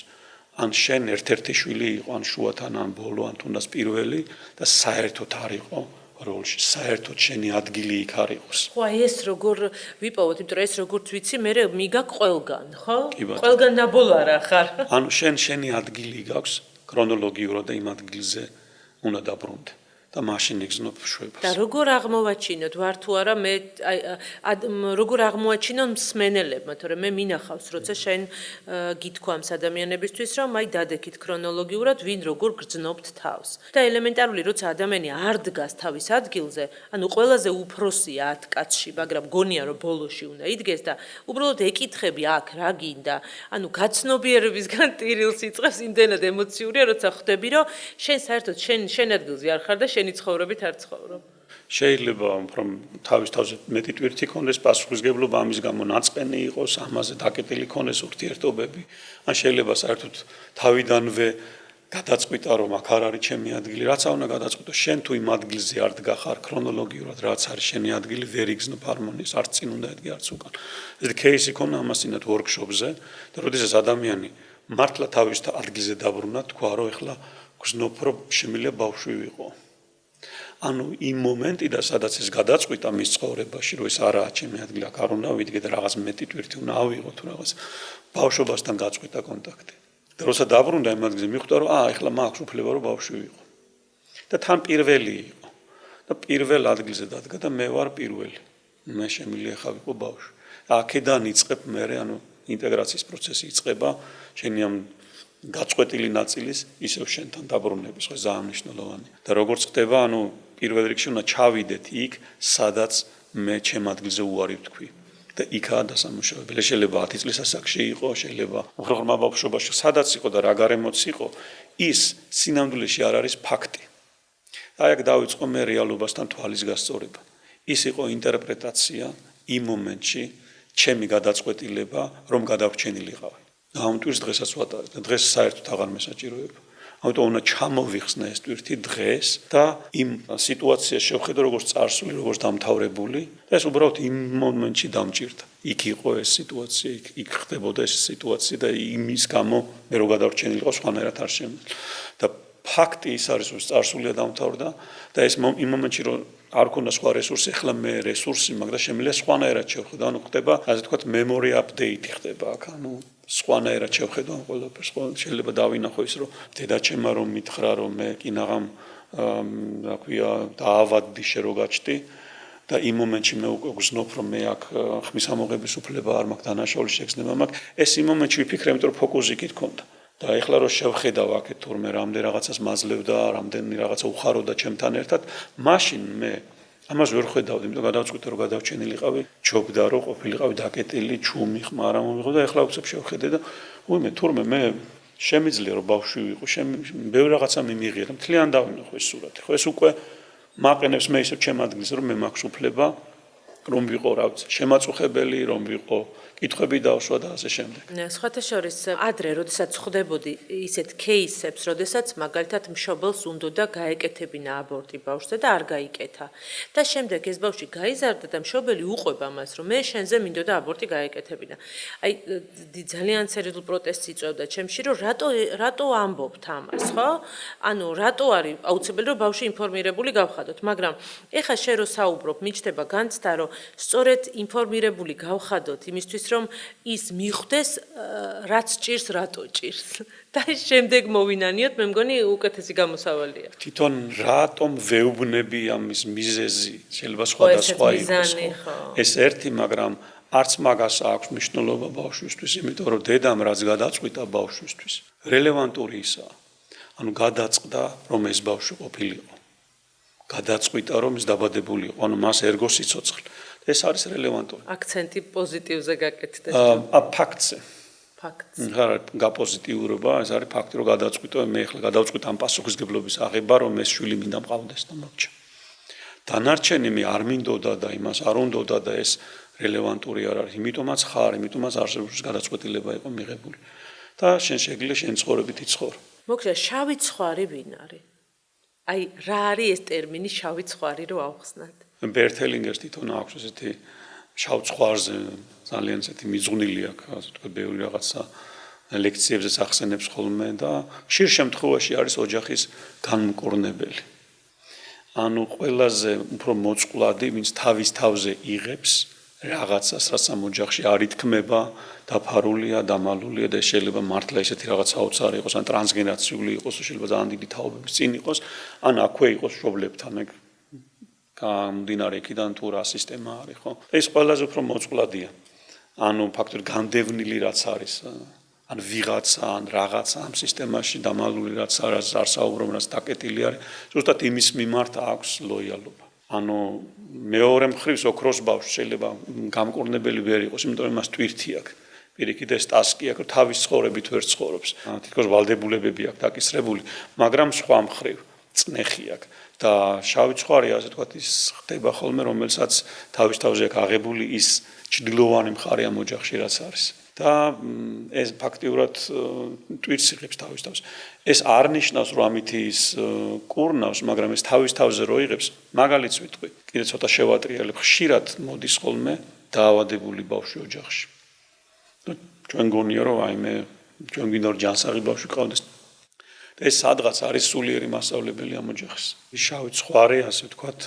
ან შენ ერთ-ერთი შვილი იყო, ან შუათან, ან ბოლო, ან თუნდაც პირველი და საერთოდ არ იყო როლში, საერთოდ შენი ადგილი იქ არ იყოს. ხო, ეს როგორ ვიპოვოთ, იმიტომ რომ ეს როგორც ვიცი, მე მიგაკ ყველგან, ხო? ყველგან ნაბოლარა ხარ. ანუ შენი ადგილი გაქვს ქრონოლოგიურად და იმ ადგილზე უნდა დაბრუნდე. და მაშინ იგზნობ შვებას. და როგორ აღმოვაჩინოთ, ვარ თუ არა მე როგორ აღმოაჩინონ მსმენელებმა, თორემ მე მინახავს, როცა შენ გითქვა ამ ადამიანებისთვის, რომ აი დადექით ქრონოლოგიურად, ვინ როგორ გრძნობთ თავს. და ელემენტარული, როცა ადამიანი არ დგას თავის ადგილზე, ანუ ყველაზე უფროსია 10 კაცში, მაგრამ გონია რომ ბოლოში უნდა იდგეს და უბრალოდ ეკითხები აქ რა გინდა, ანუ გაცნობიერებისგან ტირილს იწყებს, იმდენად ემოციურია, როცა ხვდები, რომ შენ საერთოდ შენ ადგილზე არ ხარ და შენი ცხოვრებით არ ცხოვრობ. შეიძლება რომ თავის თავზე მეტი ტვირთი ქონდეს, პასუხისგებლობა ამის გამო ნაწყენი იყოს, ამაზე დაკეტილი ქონდეს ურთიერთობები. ან შეიძლება საერთოდ თავიდანვე გადაწყვიტა რომ აქ არ არის ჩემი ადგილი, რაც არ უნდა გადაწყვიტო, შენ თუ იმ ადგილზე არ დგახარ ქრონოლოგიურად, რაც არის შენი ადგილი, ვერ იგზნობ ჰარმონიას, არც წინ უნდა ედგე, არც უკან. ეს кейსი ქონა ამასინათ ვორქშოპზე და როდესაც ადამიანი მართლა თავის ადგილზე დაბრუნა, თქვა რომ ეხლა გზნობ რომ შემიძლია ბავშვი ვიყო. ანუ იმ მომენტიდან სადაც ეს გადაწყვიტა მის ცხოვრებაში, რომ ეს არაა ჩემი ადგილი, აქ არ უნდა ვიდგე და რაღაც მეტი ტვირთი უნდა ავიღო თუ რაღაც ბავშვობასთან გაწყვიტა კონტაქტი. და როცა დაბრუნდა იმ ადგილზე, მიხვდა რომ ეხლა მაქვს უფლება რომ ბავშვი ვიყო. და თან პირველი იყო. და პირველ ადგილზე დადგა და მე ვარ პირველი. მე შემიძლია ხა ვიყო ბავშვი. აქედან იწყებ მე ანუ ინტეგრაციის პროცესი იწყება შენი ამ გაწყვეტილი ნაწილის ისევ შენთან დაბრუნების, ხო, ძალიან მნიშვნელოვანია. და როგორც ხდება, ანუ პირველ რიგში უნდა ჩავიდეთ იქ, სადაც მე ჩემ ადგილზე უარი ვთქვი. და იქაა დასამუშავებელი. შეიძლება 10 წლის ასაკში იყო, შეიძლება უხროხმა ბავშვობაში, სადაც იყო და რა გარემოც იყო, ის სინამდვილეში არ არის ფაქტი. აი აქ დაიწყო მე რეალობასთან თვალის გასწორება. ის იყო ინტერპრეტაცია იმ მომენტში, ჩემი გადაწყვეტილება, რომ გადავრჩენილიყავი. და ამ ტვირთს დღესაც ვატარებ და დღეს საერთოდ აღარ მესაჭიროებ. ამიტომ უნდა ჩამოვიხსნა ეს ტვირთი დღეს და იმ სიტუაციას შევხედო როგორც წარსული, როგორც დამთავრებული და ეს უბრალოდ იმ მომენტში დამჭირდა. იქ იყო ეს სიტუაცია, იქ ხდებოდა ეს სიტუაცია და იმის გამო მე რო გადავრჩენილიყო სხვანაირად არ შემიძლია. და ფაქტი ის არის, რომ წარსულია დამთავრდა და ეს იმ მომენტში რომ არ ქონდა სხვა რესურსი, ახლა მე რესურსი მაქვს და შემიძლია სხვანაირად შევხედო. ანუ ხდება, ასე ვთქვათ, memory update ხდება აქ, ანუ სხვანაირად შევხედო ამ ყველაფერს. შეიძლება დავინახო ის, რომ დედაჩემმა რომ მითხრა, რომ მე კინაღამ რა ქვია, დაავადდი შე რო გაჩდი და იმ მომენტში მე უკვე გზნობ, რომ მე აქ ხმის ამოღების უფლება არ მაქვს, დანაშაული შეგრძნება მაქვს. ეს იმ მომენტში ვიფიქრე, იმიტომ რომ ფოკუსი იქით ქონდა. და ეხლა რო შევხედავ აქეთ თურმე რამდენ რაღაცას მაძლევდა, რამდენი რაღაცა უხაროდა ჩემთან ერთად, მაშინ მე ამას ვერ ხედავდი, იმიტომ გადავწყვიტე რომ გადავჩენილიყავი, ჯობდა რომ ყოფილიყავი დაკეტილი, ჩუმი, ხმარა მომიღო და ეხლა უცებ შევხედე და უიმე თურმე მე შემიძლია რომ ბავშვი ვიყო, ბევრი რაღაცა მიმიღია და მთლიან დავინახო ეს სურათი. ხო ეს უკვე მაყენებს მე ისევ ჩემ ადგილს რომ მე მაქვს უფლება რომ ვიყო რა ვიცი, შემაწუხებელი, რომ ვიყო კითხვები დავსვა და ასე შემდეგ. სხვათა შორის ადრე, როდესაც ხვდებოდი ისეთ кейსებს, როდესაც მაგალითად მშობელს უნდოდა გაეკეთებინა აბორტი ბავშვზე და არ გაიკეთა. და შემდეგ ეს ბავშვი გაიზარდა და მშობელი უყვება მას, რომ მე შენზე მინდოდა აბორტი გაეკეთებინა. აი ძალიან სერიოზულ პროტესტს იწვევდა ჩემში, რომ რატო ამბობთ ამას, ხო? ანუ რატო არის აუცილებელი რომ ბავშვი ინფორმირებული გავხადოთ, მაგრამ ეხა შენ რო საუბრობ, მიჩნდება განცდა, რომ სწორედ ინფორმირებული გავხადოთ იმისთვის რომ ის მიხვდეს რაც ჭირს, რატო ჭირს. და შემდეგ მოვინანიოთ, მე მგონი უკეთესი გამოსავალია. თვითონ რატომ ვეუბნები ამის მიზეზი, შეიძლება სხვადასხვა იყოს. ეს ერთი, მაგრამ არც მაგას აქვს მნიშვნელობა ბავშვისთვის, იმიტომ რომ დედამ რაც გადაწყვიტა ბავშვისთვის, რელევანტური ისაა. ანუ გადაწყდა, რომ ეს ბავშვი ყოფილიყო. გადაწყვიტა, რომ ის დაბადებული იყო, ანუ მას ერგო სიცოცხლე. ეს არის რელევანტური. აქცენტი პოზიტივზე გაკეთდეს. ფაქტზე. ფაქტზე. ხარ გაპოზიტიურობა, ეს არის ფაქტი, რომ გადაწყვიტა, მე ახლა გადავწყვიტე ამ პასუხისგებლობის აღება, რომ ეს შვილი მინდა მყავდეს და მოგჭა. დანარჩენი მე არ მინდოდა და იმას არ უნდოდა და ეს რელევანტური არ არის. იმიტომაც ხარ, იმიტომაც არსებობს გადაწყვეტილება იყო მიღებული. და შენ შეგვიძლია შენ ცხოვრებით იცხოვრო. მოგჭა შავი ცხვარი ვინ არის? აი რა არის ეს ტერმინი შავი ცხვარი რო ავხსნათ? ბერტელინგერს თვითონ აქვს ესეთი შავ ცხვარზე ძალიან ესეთი მიძღვნილი აქვს, ასე თქვა, ბევრი რაღაცა ლექციებზეც ახსენებს ხოლმე და ხშირ შემთხვევაში არის ოჯახის განმკურნებელი. ანუ ყველაზე უფრო მოწყვლადი, ვინც თავის თავზე იღებს რაღაცას, რაც ამ ოჯახში არ ითქმება, დაფარულია, დამალულია და შეიძლება მართლა ესეთი რაღაც საოცარი იყოს, ან ტრანსგენერაციული იყოს, შეიძლება ძალიან დიდი თაობების წინ იყოს, ან აქვე იყოს მშობლებთან ეგ გამდინარე იქიდან თუ რა სისტემა არის, ხო? ეს ყველაზე უფრო მოწყვლადია. ანუ ფაქტობრივად განდევნილი რაც არის, ან ვიღაცა, ან რაღაცა ამ სისტემაში დამალული რაც არ საუბრობ, რაც დაკეტილი არის, ზუსტად იმის მიმართ აქვს ლოიალობა. ანუ მეორე მხრივ ოქროს ბავშვს შეიძლება გამკურნებელი ვერ იყოს, იმიტომ რომ მას ტვირთი აქვს. პირიქით ეს ტასკი აქვს, რომ თავის ცხოვრებით ვერ ცხოვრობს. თითქოს ვალდებულებები აქვს დაკისრებული, მაგრამ სხვა მხრივ წნეხი აქვს. და შავი ცხვარი, ასე თქვათ, ის ხდება ხოლმე, რომელსაც თავის თავზე აქვს აღებული ის ჭრილოვანი მხარე ამ ოჯახში რაც არის. და ეს ფაქტიურად ტვირთს იღებს თავის თავს. ეს არ ნიშნავს, რომ ამითი ის კურნავს, მაგრამ ეს თავის თავზე რო იღებს, მაგალითს ვიტყვი, კიდე ცოტა შევატრიალებ, ხშირად მოდის ხოლმე დაავადებული ბავშვი ოჯახში. ჩვენ გონია, რომ აიმე ჩვენ გინდა რომ ჯანსაღი ბავშვი ყავდეს. ეს სადღაც არის სულიერი მასწავლებელი ამ ოჯახის. შავი ცხვარი, ასე ვთქვათ,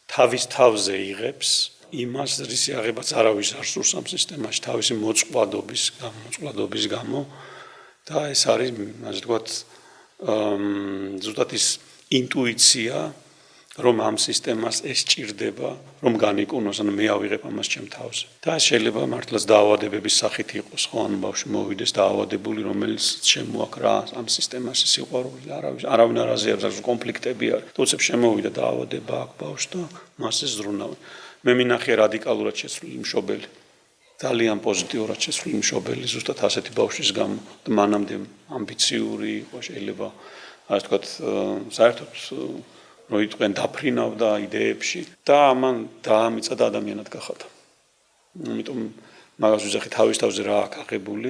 თავის თავზე იღებს იმას, რის აღებაც არავის არ სურს ამ სისტემაში, თავისი მოწყვლადობის გამო და ეს არის, ასე ვთქვათ, ზუსტად ის ინტუიცია, რომ ამ სისტემას ეს ჭირდება, რომ განიკურნოს, ანუ მე ავიღებ ამას ჩემ თავზე. და შეიძლება მართლაც დაავადებების სახით იყოს, ხო, ანუ ბავშვი მოვიდეს დაავადებული, რომელიც შემოაქრა ამ სისტემაში სიყვარული, არავინ არ აზიარებს, კონფლიქტები არის. თუმცა შემოვიდა დაავადება აქ ბავშვს და მასზე ზრუნავენ. მე მინახე რადიკალურად შეცვლილი მშობელი. ძალიან პოზიტიურად შეცვლილი მშობელი, ზუსტად ასეთი ბავშვის გამო, მანამდე ამბიციური იყო, შეიძლება, ასე ვთქვათ, საერთოდ მოიწვენ დაფრინავდა იდეებში და ამან დაამიცა და ადამიანად გახადა. ამიტომ მაგას ვიზახი თავის თავზე რა აქვს აღებული,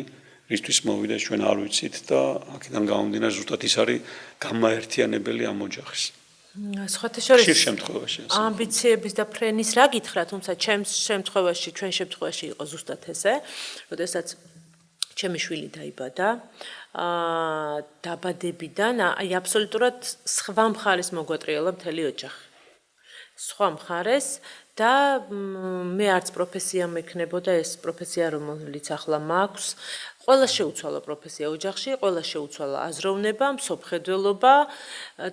რისთვის მოვიდა ჩვენ არ ვიცით და აქედან გამომდინარე ზუსტად ის არის გამაერთიანებელი ამ ოჯახის. სხვათა შორის ხშირ შემთხვევაში ამბიციების და ფრენის რა გითხრათ, თუმცა ჩვენ შემთხვევაში იყო ზუსტად ესე, როდესაც ჩემი შვილი დაიბადა, დაბადებიდან აი აბსოლუტურად სხვა მხარეს მოგვატრიალა მთელი ოჯახი. სხვა მხარეს და მე არც პროფესია მექნებოდა ეს პროფესია რომელიც ახლა მაქვს. ყველა შეუცვალა პროფესია ოჯახში, ყველა შეუცვალა აზროვნება, მსოფლმხედველობა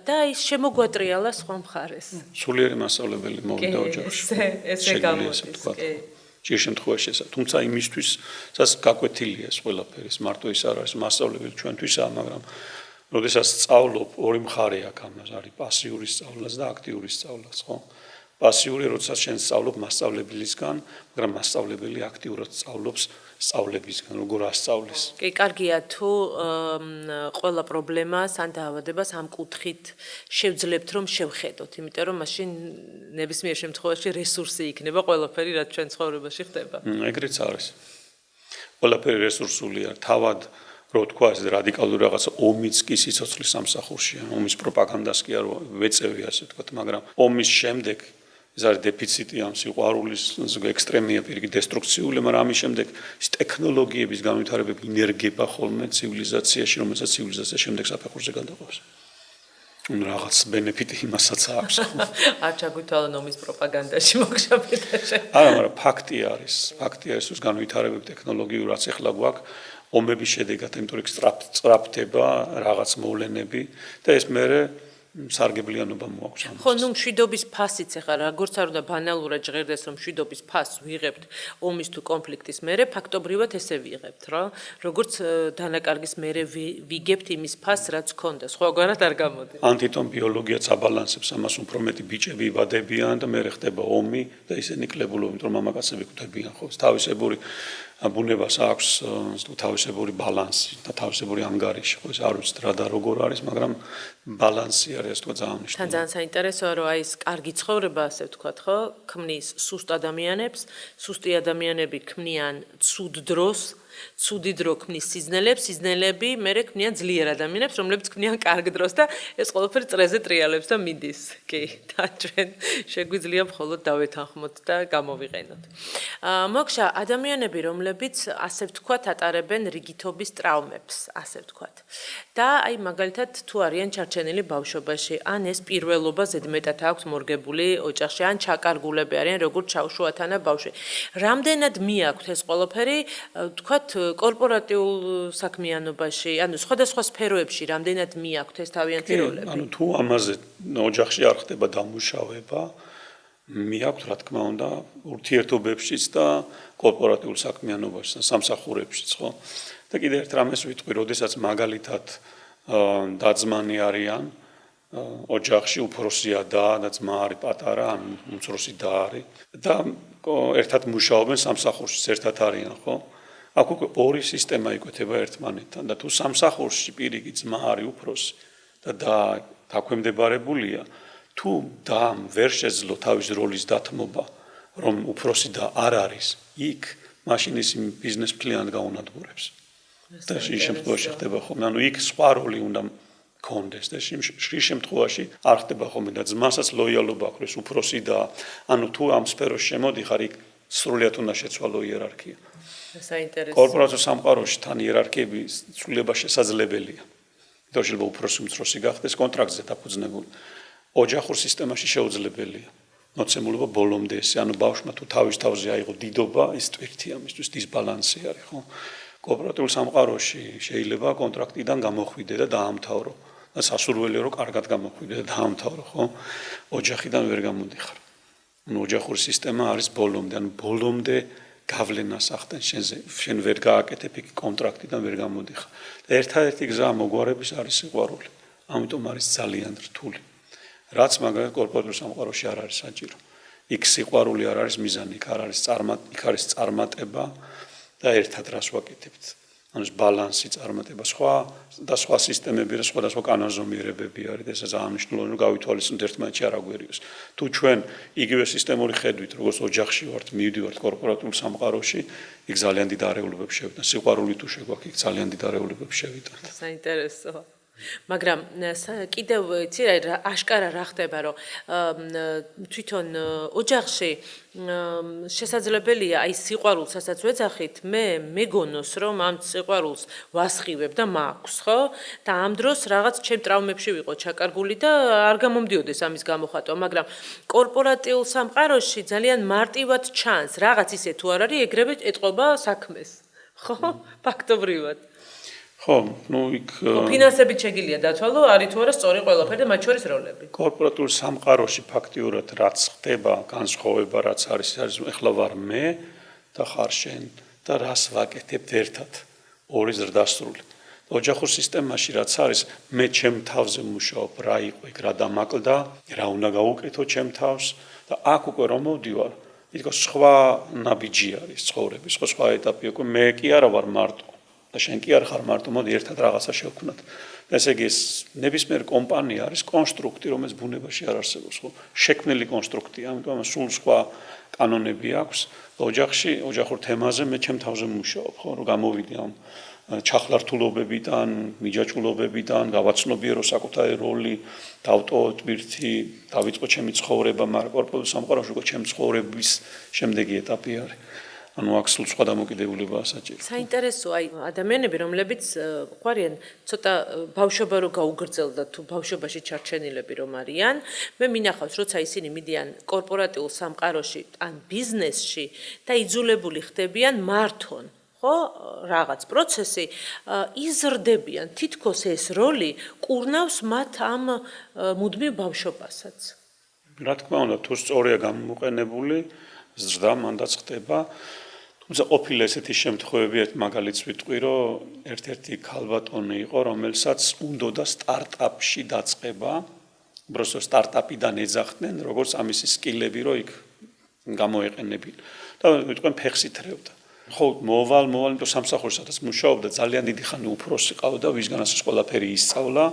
და ის შემოგვატრიალა სხვა მხარეს. სულიერი მასწავლებელი მოვიდა ოჯახში. ესე გამოდის, კი. ჯერ შემთხვევაში ესა. თუმცა იმისთვის სადაც გაკვეთილია ეს ყველაფერი, მარტო ის არ არის მასწავლებელი ჩვენთვისაა, მაგრამ როდესაც სწავლობ, ორი მხარე აქვს ამას, არის პასიური სწავლაც და აქტიური სწავლაც, ხო? პასიური, როდესაც შენ სწავლობ მასწავლებელისგან, მაგრამ მასწავლებელი აქტიურად სწავლობს სწავლებისგან, როგორ ასწავლის. კი, კარგია თუ ყველა პრობლემას ან დაავადებას ამ კუთხით შევძლებთ რომ შევხედოთ, იმიტომ რომ მაშინ ნებისმიერ შემთხვევაში რესურსი იქნება ყველაფერი, რაც ჩვენ ცხოვრებაში ხდება. ეგრეც არის. ყველაფერი რესურსულია, თავად რო თქვა ეს რადიკალური რაღაცა ომიც კი სიცოცხლის სამსახურშია, ომის პროპაგანდას კი არ ვეწევი ასე ვთქვათ, მაგრამ ომის შემდეგ ეს არის დეფიციტი ამ სიყვარულის ექსტრემია პირიქით დესტრუქციული, მაგრამ ამის შემდეგ ის ტექნოლოგიების განვითარებები ინერგება ხოლმე ცივილიზაციაში, რომელსაც ცივილიზაცია შემდეგ საფეხურზე გადაყვავს. რაღაც ბენეფიტი იმასაც აქვს. არ ჩაგვითვალა ომის პროპაგანდაში მოგშაბედაშე. არა, მაგრამ ფაქტი არის ის განვითარებები ტექნოლოგიურ რაც ახლა გვაქვს ომების შედეგად, იმიტომ რომ სწრაფდება რაღაც მოვლენები და ეს მერე სარგებლიანობა მოაქვს ამას. ხო, ნუ მშვიდობის ფასიც ახლა როგორც არ უნდა ბანალურად ჟღერდეს რომ მშვიდობის ფასს ვიღებთ ომის თუ კონფლიქტის მერე, ფაქტობრივად ესე ვიღებთ რა. როგორც დანაკარგის მერე ვიგებთ იმის ფასს, რაც გქონდა. სხვაგვარად არ გამოდის. ანტიტომ ბიოლოგიაც აბალანსებს ამას, უფრო მეტი ბიჭები იბადებიან და მერე ხდება ომი და ისინი კლებულობენ, რომ მამაკაცები კვდებიან ხო. თავისებური ბუნებას აქვს თავისებური ბალანსი და თავისებური ანგარიში, ხო ეს არ ვიცით რა და როგორ არის, მაგრამ ბალანსი არის ეს თქვა ძალიან მნიშვნელოვანი. თან ძალიან საინტერესოა რომ აი ეს კარგი ცხოვრება ასე ვთქვათ, ხო, ქმნის სუსტ ადამიანებს, სუსტი ადამიანები ქმნიან ცუდ დროს, ცუდი დრო ქმნის სიზნელებს, სიზნელები მერე ქმნიან ძლიერ ადამიანებს, რომლებიც ქმნიან კარგ დროს და ეს ყველაფერი წრეზე ტრიალებს და მიდის. კი, და ჩვენ შეგვიძლია მხოლოდ დავეთანხმოთ და გამოვიყენოთ. მოგშა ადამიანები, რომლებიც ასე ვთქვათ, ატარებენ რიგითობის ტრავმებს, ასე ვთქვათ. და აი მაგალითად თუ არიან ჩარჩენილი ბავშვობაში, ან ეს პირველობა ზედმეტად აქვს მორგებული ოჯახში, ან ჩაკარგულები არიან როგორც ჩაუშუათანა ბავშვი. რამდენად მიაქვთ ეს ყველაფერი, ვთქვათ კორპორატიულ საქმიანობაში, ანუ სხვადასხვა სფეროებში რამდენად მიაქვთ ეს თავიანთი როლები? ანუ თუ ამაზე ოჯახში არ ხდება დამუშავება, მიაქვთ რა თქმა უნდა ურთიერთობებშიც და კორპორატიულ საქმიანობაში, სამსახურებშიც, ხო? და კიდევ ერთ რამეს ვიტყვი, როდესაც მაგალითად და-ძმანი არიან ოჯახში, უფროსია და ძმა არის პატარა, ან უმცროსი და არის და ერთად მუშაობენ სამსახურში, ერთად არიან, ხო? აქ უკვე ორი სისტემა იკვეთება ერთმანეთთან და თუ სამსახურში პირიქით ძმა არის უფროსი და დაქვემდებარებულია, თუ დამ ვერ შეძლო თავის როლის დათმობა, რომ უფროსი და არ არის, იქ მაშინ ის ბიზნეს ფლიანად გაუნადგურებს. და შენ შემთხვევაში ხდება ხოლმე, ანუ იქ სხვა როლი უნდა კონდეს და შენ შემთხვევაში არ ხდება ხოლმე და ძმასაც ლოიალობა აქვს უფროსი და ანუ თუ ამ სფეროში შემოდიხარ, იქ სრულიად უნდა შეცვალო იერარქია. საინტერესო. კორპორაციულ სამყაროში თან იერარქიები ცვლილება შესაძლებელია. იმიტომ შეიძლება უფროსი უმცროსი გახდეს კონტრაქტზე დაფუძნებული. ოჯახურ სისტემაში შეუძლებელია. მოცემულობა ბოლომდე ესე, ანუ ბავშვმა თუ თავის თავზე აიღო დიდობა, ის ტვირთია მისთვის დისბალანსი არის, ხო? კორპორატიულ სამყაროში შეიძლება კონტრაქტიდან გამოხვიდე და დაამთავრო. და სასურველია რომ კარგად გამოხვიდე და დაამთავრო, ხო? ოჯახიდან ვერ გამოდიხარ. ანუ ოჯახური სისტემა არის ბოლომდე, ანუ ბოლომდე გავლენას ახდენ შენზე, შენ ვერ გააკეთებ იქ კონტრაქტიდან ვერ გამოდიხარ. და ერთადერთი გზა მოგვარების არის სიყვარული. ამიტომ არის ძალიან რთული. რაც მაგალითად კორპორატიულ სამყაროში არ არის საჭირო. იქ სიყვარული არ არის მიზანი, იქ არის წარმატება და ერთად რას ვაკეთებთ. ანუ ბალანსი, წარმატება, სხვა სისტემები და სხვადასხვა კანონზომიერებები არის და ეს ძალიან მნიშვნელოვანია რომ გავითვალისწინოთ ერთმანეთში არ აგვერიოს. თუ ჩვენ იგივე სისტემური ხედვით, როგორც ოჯახში ვართ, მივიდივართ კორპორატიულ სამყაროში, იქ ძალიან დიდ არეულებებს შევიდეთ. სიყვარული თუ შეგვაქვს, იქ ძალიან დიდ არეულებებს შევიდეთ. საინტერესოა. მაგრამ კიდევ იცი რა აშკარა რა ხდება რომ თვითონ ოჯახში შესაძლებელია აი სიყვარულსაც ვეძახით მე მეგონოს რომ ამ სიყვარულს ვასხივებ და მაქვს ხო და ამ დროს რაღაც ჩემ ტრავმებში ვიყო ჩაკარგული და არ გამომდიოდეს ამის გამოხატვა მაგრამ კორპორატიულ სამყაროში ძალიან მარტივად ჩანს რაღაც ისე თუ არ არის ეგრევე ეტყობა საქმეს ხო ფაქტობრივად ხო, ну იქ ფინანსებით შეგიძლია დათვალო, არის თუ არა სწორი ყველაფერი და მათ შორის როლები. კორპორატიულ სამყაროში ფაქტიურად რაც ხდება, განსხვავება რაც არის ახლა ვარ მე და ხარ შენ და რას ვაკეთებთ ერთად ორი ზრდასრული. ოჯახურ სისტემაში რაც არის, მე ჩემ თავზე მუშაობ, რა იყო იქ, რა დამაკლდა, რა უნდა გავუკეთო ჩემ თავს და აქ უკვე რომ მოვდივარ, ითქოს სხვა ნაბიჯი არის ცხოვრების, სხვა ეტაპი უკვე მე კი არა ვარ მარტო და შენ კი არ ხარ მარტო, მოდი ერთად რაღაცა შევქმნათ. ესე იგი ეს ნებისმიერ კომპანია არის კონსტრუქტი, რომელიც ბუნებაში არ არსებობს, ხო? შექმნილი კონსტრუქტია, ამიტომ ამას სულ სხვა კანონები აქვს. ოჯახში, ოჯახურ თემაზე მე ჩემ თავზე მუშაობ, ხო, რომ გამოვიდე ამ ჩახლართულობებიდან, მიჯაჭვულობებიდან, გავაცნობიერო საკუთარი როლი, დავტოვო ტვირთი, დავიწყო ჩემი ცხოვრება, მაგრამ კორპორატულ სამყაროში უკვე ჩემი ცხოვრების შემდეგი ეტაპი არის. ანუ აქ სულ სხვა დამოკიდებულებაა საჭირო. საინტერესო, აი ადამიანები, რომლებიც ყვარიან ცოტა ბავშვობა რო გაუგრძელდა თუ ბავშვობაში ჩარჩენილები რომ არიან, მე მინახავს, როცა ისინი მიდიან კორპორატიულ სამყაროში ან ბიზნესში და იძულებული ხდებიან მართონ, ხო, რაღაც პროცესი, იზრდებიან, თითქოს ეს როლი კურნავს მათ ამ მუდმივ ბავშვობასაც. რა თქმა უნდა, თუ სწორია გამოყენებული, ზრდა მანდაც ხდება. თუმცა ყოფილი ესეთი შემთხვევები, ერთ მაგალითს ვიტყვი, რომ ერთ-ერთი ქალბატონი იყო, რომელსაც უნდოდა სტარტაპში დაწყება, უბრალოდ სტარტაპიდან ეძახდნენ, როგორც ამისი სკილები რო იქ გამოეყენებინ. და ვიტყვენ ფეხს ითრევდა. ხო, მოვალ, იმიტომ სამსახურში სადაც მუშაობდა, ძალიან დიდი ხანი უფროსი ყავდა, ვისგანაც ეს ყველაფერი ისწავლა,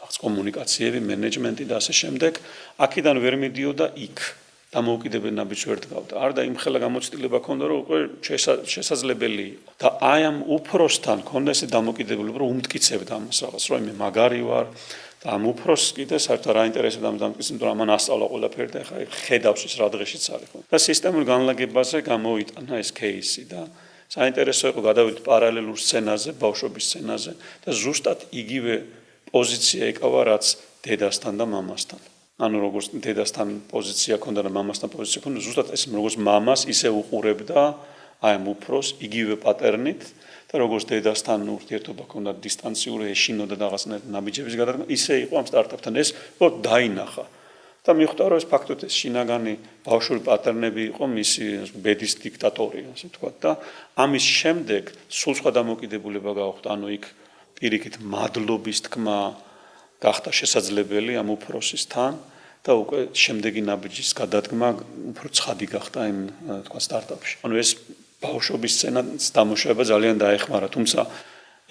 რაღაც კომუნიკაციები, მენეჯმენტი და ასე შემდეგ. აქედან ვერ მიდიოდა იქ. დამოუკიდებელ ნაბიჯს ვერ დგავდა. არ და იმხელა გამოცდილება ჰქონდა, რომ უკვე შესაძლებელი იყო. და აი ამ უფროსთან ჰქონდა ესე დამოკიდებულება, რომ უმტკიცებდა ამას რაღაც, რომ მე მაგარი ვარ და ამ უფროსს კიდე საერთოდ რა ინტერესებდა ამ დამტკიცებას, რომ ამან ასწავლა ყველაფერი და ეხლა ხედავს ის რა დღეშიც არის. და სისტემურ განლაგებაზე გამოიტანა ეს кейსი და საინტერესო იყო გადავიდეთ პარალელურ სცენაზე, ბავშვობის სცენაზე და ზუსტად იგივე პოზიცია ეკავა, რაც დედასთან და მამასთან. ანუ როგორც დედასთან პოზიცია ჰქონდა და მამასთან პოზიცია ჰქონდა, ზუსტად ეს როგორც მამას ისე უყურებდა აი ამ უფროს იგივე პატერნით და როგორც დედასთან ურთიერთობა ჰქონდა დისტანციური ეშინოდა და რაღაცნაირად ნაბიჯების გადადგმა, ისე იყო ამ სტარტაპთან ეს დაინახა. და მიხვდა რომ ეს ფაქტობრივად ეს შინაგანი ბავშვური პატერნები იყო მისი ბედის დიქტატორი, ასე ვთქვათ და ამის შემდეგ სულ სხვა დამოკიდებულება გაუხდა, ანუ იქ პირიქით მადლობის თქმა გახდა შესაძლებელი ამ უფროსისთან და უკვე შემდეგი ნაბიჯის გადადგმა უფრო ცხადი გახდა იმ თქვა სტარტაპში. ანუ ეს ბავშვობის სცენას დამუშავება ძალიან დაეხმარა, თუმცა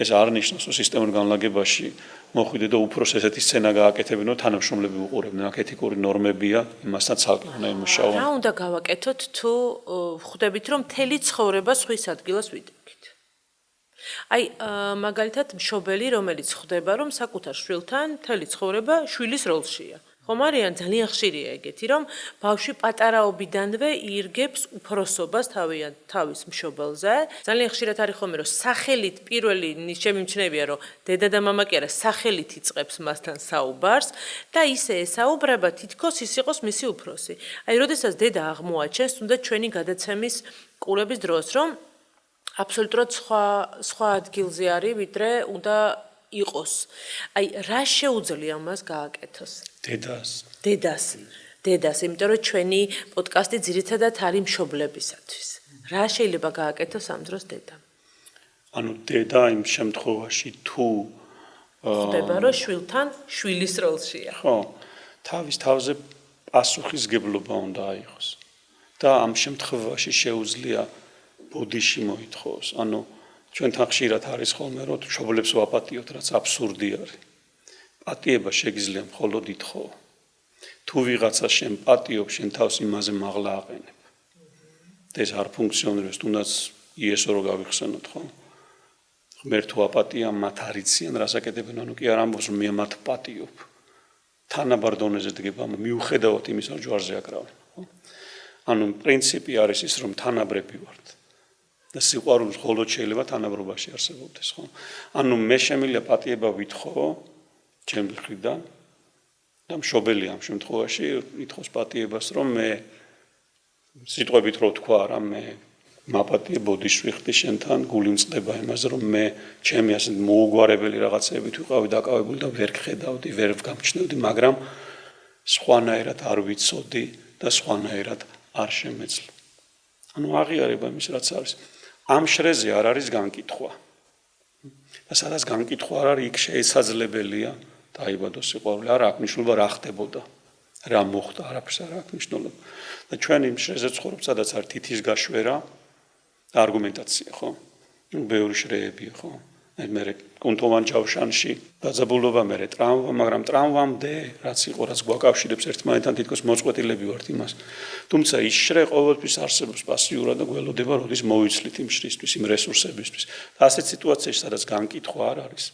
ეს არ ნიშნავს, რომ სისტემურ განლაგებაში მოხვიდე და უფროს ესეთი სცენა გააკეთებინო, თანამშრომლები უყურებდნენ, აქ ეთიკური ნორმებია, იმასთან ცალკე უნდა იმუშაონ. რა უნდა გავაკეთოთ თუ ხვდებით, რომ მთელი ცხოვრება სხვის ადგილას ვიდექით? აი, მაგალითად, მშობელი, რომელიც ხვდება, რომ საკუთარ შვილთან მთელი ცხოვრება შვილის როლშია. ხომ არიან ძალიან ხშირია ეგეთი, რომ ბავშვი პატარაობიდანვე ირგებს უფროსობას თავის მშობელზე. ძალიან ხშირად არის ხოლმე, რომ სახელით პირველი შემიმჩნევია, რომ დედა და მამა კი არა, სახელით იწყებს მასთან საუბარს და ისე ესაუბრება, თითქოს ის იყოს მისი უფროსი. აი, როდესაც დედა აღმოაჩენს, თუნდაც ჩვენი გადაცემის ყურების დროს, რომ აბსოლუტურად სხვა ადგილზე არის, ვიდრე უნდა იყოს. აი, რა შეუძლია მას გააკეთოს? დედას, იმიტომ რომ ჩვენი პოდკასტი ძირითადად არის მშობლებისათვის. რა შეიძლება გააკეთოს ამ დროს დედამ? ანუ დედა იმ შემთხვევაში თუ ხვდება რომ შვილთან შვილის როლშია. ხო, თავის თავზე პასუხისგებლობა უნდა აიღოს. და ამ შემთხვევაში შეუძლია ბოდიში მოითხოვოს. ანუ ჩვენთან ხშირად არის ხოლმე რომ მშობლებს ვაპატიოთ, რაც აბსურდი არის. პატიება შეგიძლია მხოლოდ ითხოვო. თუ ვიღაცა შენ პატიობს, შენ თავს იმაზე მაღლა აყენებ. ეს არ ფუნქციონირებს, თუნდაც იესო რო გავიხსენოთ, ხო? ღმერთო აპატია მათ არიციან, რას აკეთებენ, ანუ კი არ ამბობს რომ მე მათ პატიობ. თანაბარ დონეზე დგება, მიუხედავად იმისა, რომ ჯვარზე აკრავენ, ხო? ანუ პრინციპი არის ის, რომ თანაბრები ვართ. და სიყვარული მხოლოდ შეიძლება თანაბრობაში არსებობდეს, ხო? ანუ მე შემიძლია პატიება ვითხოვო ჩემი მხრიდან და მშობელი ამ შემთხვევაში ითხოვს პატიებას, რომ მე სიტყვებით რო თქვა რა, მე მაპატიე ბოდიშს ვიხდი შენთან, გული მწყდება იმაზე, რომ მე ჩემი ასე მოუგვარებელი რაღაცებით ვიყავი დაკავებული და ვერ გხედავდი, ვერ ვგამჩნევდი, მაგრამ სხვანაირად არ ვიცოდი და სხვანაირად არ შემეძლო. ანუ აღიარება იმის რაც არის. ამ შრეზე არ არის განკითხვა. და სადაც განკითხვა არ არის, იქ შესაძლებელია დაიბადოს სიყვარული. არ აქვს მნიშვნელობა რა ხდებოდა. რა მოხდა, არაფერს არ აქვს მნიშვნელობა. და ჩვენ იმ შრეზე ცხოვრობთ, სადაც არის თითის გაშვერა და არგუმენტაცია, ხო? ბევრი შრეებია, ხო? მე კუნთოვან ჯავშანში დაძაბულობა მე ტრამვა, მაგრამ ტრამვამდე რაც იყო, რაც გვაკავშირებს ერთმანეთთან თითქოს მოწყვეტილები ვართ იმას. თუმცა ის შრე ყოველთვის არსებობს პასიურად და გველოდება, როდის მოვიცლით იმ შრისთვის, იმ რესურსებისთვის. და ასეთ სიტუაციაში, სადაც განკითხვა არ არის,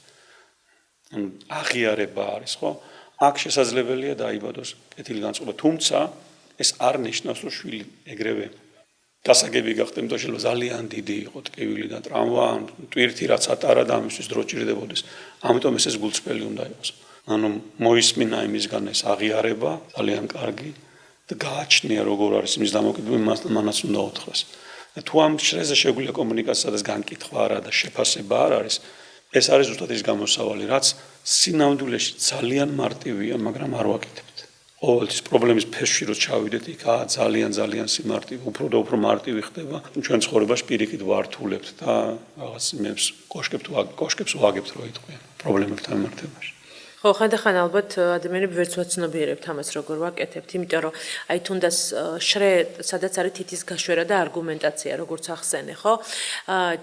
ანუ აღიარება არის, ხო? აქ შესაძლებელია დაიბადოს კეთილგანწყობა. თუმცა ეს არ ნიშნავს, რომ შვილი ეგრევე გასაგები გახდა, იმიტომ შეიძლება ძალიან დიდი იყო ტკივილი და ტრამვა, ტვირთი რაც ატარა და ამისთვის დრო ჭირდებოდეს. ამიტომ ეს გულწრფელი უნდა იყოს. ანუ მოისმინა იმისგან ეს აღიარება, ძალიან კარგი და გააჩნია როგორ არის იმის დამოკიდებული, მანაც უნდა უთხრას. და თუ ამ შრეზე შეგვიძლია კომუნიკაცია, სადაც განკითხვა არა და შეფასება არ არის, ეს არის ზუსტად ის გამოსავალი, რაც სინამდვილეში ძალიან მარტივია, მაგრამ არ ვაკეთებთ. ყოველთვის პრობლემის ფესში რო ჩავიდეთ, იქ ძალიან სიმარტივე, უფრო და უფრო მარტივი ხდება. ჩვენ ცხოვრებაში პირიქით ვართულებთ და რაღაც იმებს კოშკებს ვაგებთ რო იტყვიან პრობლემებთან მიმართებაში. ხო, ხანდახან ალბათ ადამიანები ვერც ვაცნობიერებთ ამას როგორ ვაკეთებთ, იმიტომ რომ აი თუნდაც შრე, სადაც არის თითის გაშვერა და არგუმენტაცია, როგორც ახსენე, ხო?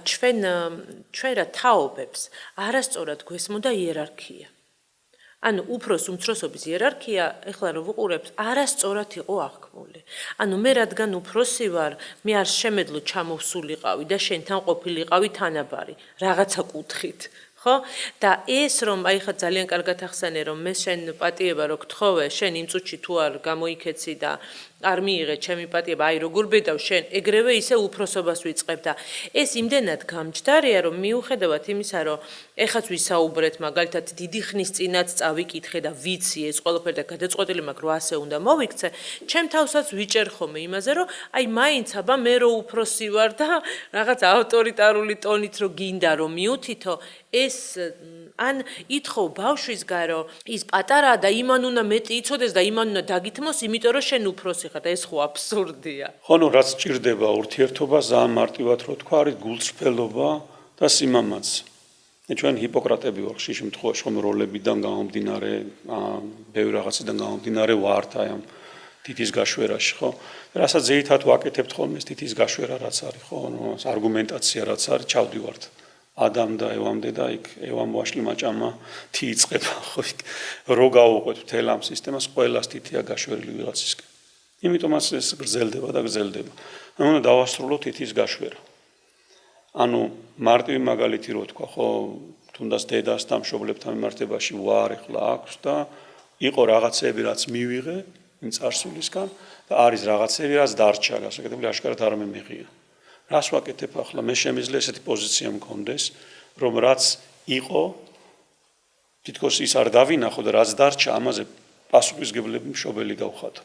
ჩვენ რა თაობებს არასწორად გვესმოდა იერარქია. ანუ უფროს უმცროსობის იერარქია, ეხლა რო ვუყურებთ, არასწორად იყო აღქმული. ანუ მე რადგან უფროსი ვარ, მე არ შემეძლო ჩამოვსულიყავი და შენთან ყოფილიყავი თანაბარი, რაღაცა კუთხით. ხო? და ეს რომ აი ხა ძალიან კარგად ახსენე რომ მე შენ პატიება რო გთხოვე, შენ იმ წუთში თუ არ გამოიქეცი და არ მიიღე ჩემი პატიება, აი როგორ ბედავ შენ, ეგრევე ისე უფროსობას ვიწყებ და ეს იმდენად გამჯდარია, რომ მიუხედავად იმისა, რომ ეხაც ვისაუბრეთ, მაგალითად დიდი ხნის წინაც წავიკითხე და ვიცი ეს ყველაფერი და გადაწყვეტილი მაქვს, რომ ასე უნდა მოვიქცე, ჩემ თავსაც ვიჭერ ხოლმე იმაზე, რომ აი მაინც აბა მე რო უფროსი ვარ და რაღაც ავტორიტარული ტონით რო გინდა რომ მიუთითო, ეს ან ითხოვ ბავშვისგან რომ ის პატარაა და იმან უნდა მეტი იცოდეს და იმან უნდა დაგითმოს, იმიტომ რომ შენ უფროსი ხარ და ეს ხო აბსურდია. ხო, ნუ რაც ჭირდება ურთიერთობა, ძალიან მარტივად რო თქვა, არის გულწრფელობა და სიმამაც. ჩვენ ჰიპოკრატები ვართ ხშირ შემთხვევაში, ხომ როლებიდან გამომდინარე, ბევრი რაღაციდან გამომდინარე ვართ აი ამ თითის გაშვერაში, ხო? რასაც ზეითად ვაკეთებთ ხოლმე ეს თითის გაშვერა რაც არის, ხო? არგუმენტაცია რაც არის, ჩავდივართ. ადამ და ევამდე და იქ ევამ ვაშლი მაჭამა თიიწება, ხო? რო გავუყვეთ მთელ ამ სისტემას, ყველას თითია გაშვერილი ვიღაცისკენ. იმიტომაც ეს გრძელდება და გრძელდება. ანუ დავასრულოთ თითის გაშვერა. ანუ მარტივი მაგალითი რო თქვა, ხო, თუნდაც დედასთან მშობლებთან მიმართებაში ვარ ეხლა აქვს და იყო რაღაცები რაც მივიღე იმ წარსულისგან და არის რაღაცები რაც დარჩა, გასაკეთებელი აშკარად არ მემიღია. რას ვაკეთებ ახლა? მე შემიძლია ესეთი პოზიცია მქონდეს, რომ რაც იყო თითქოს ის არ დავინახო და რაც დარჩა, ამაზე პასუხისმგებლები მშობელი გავხატო.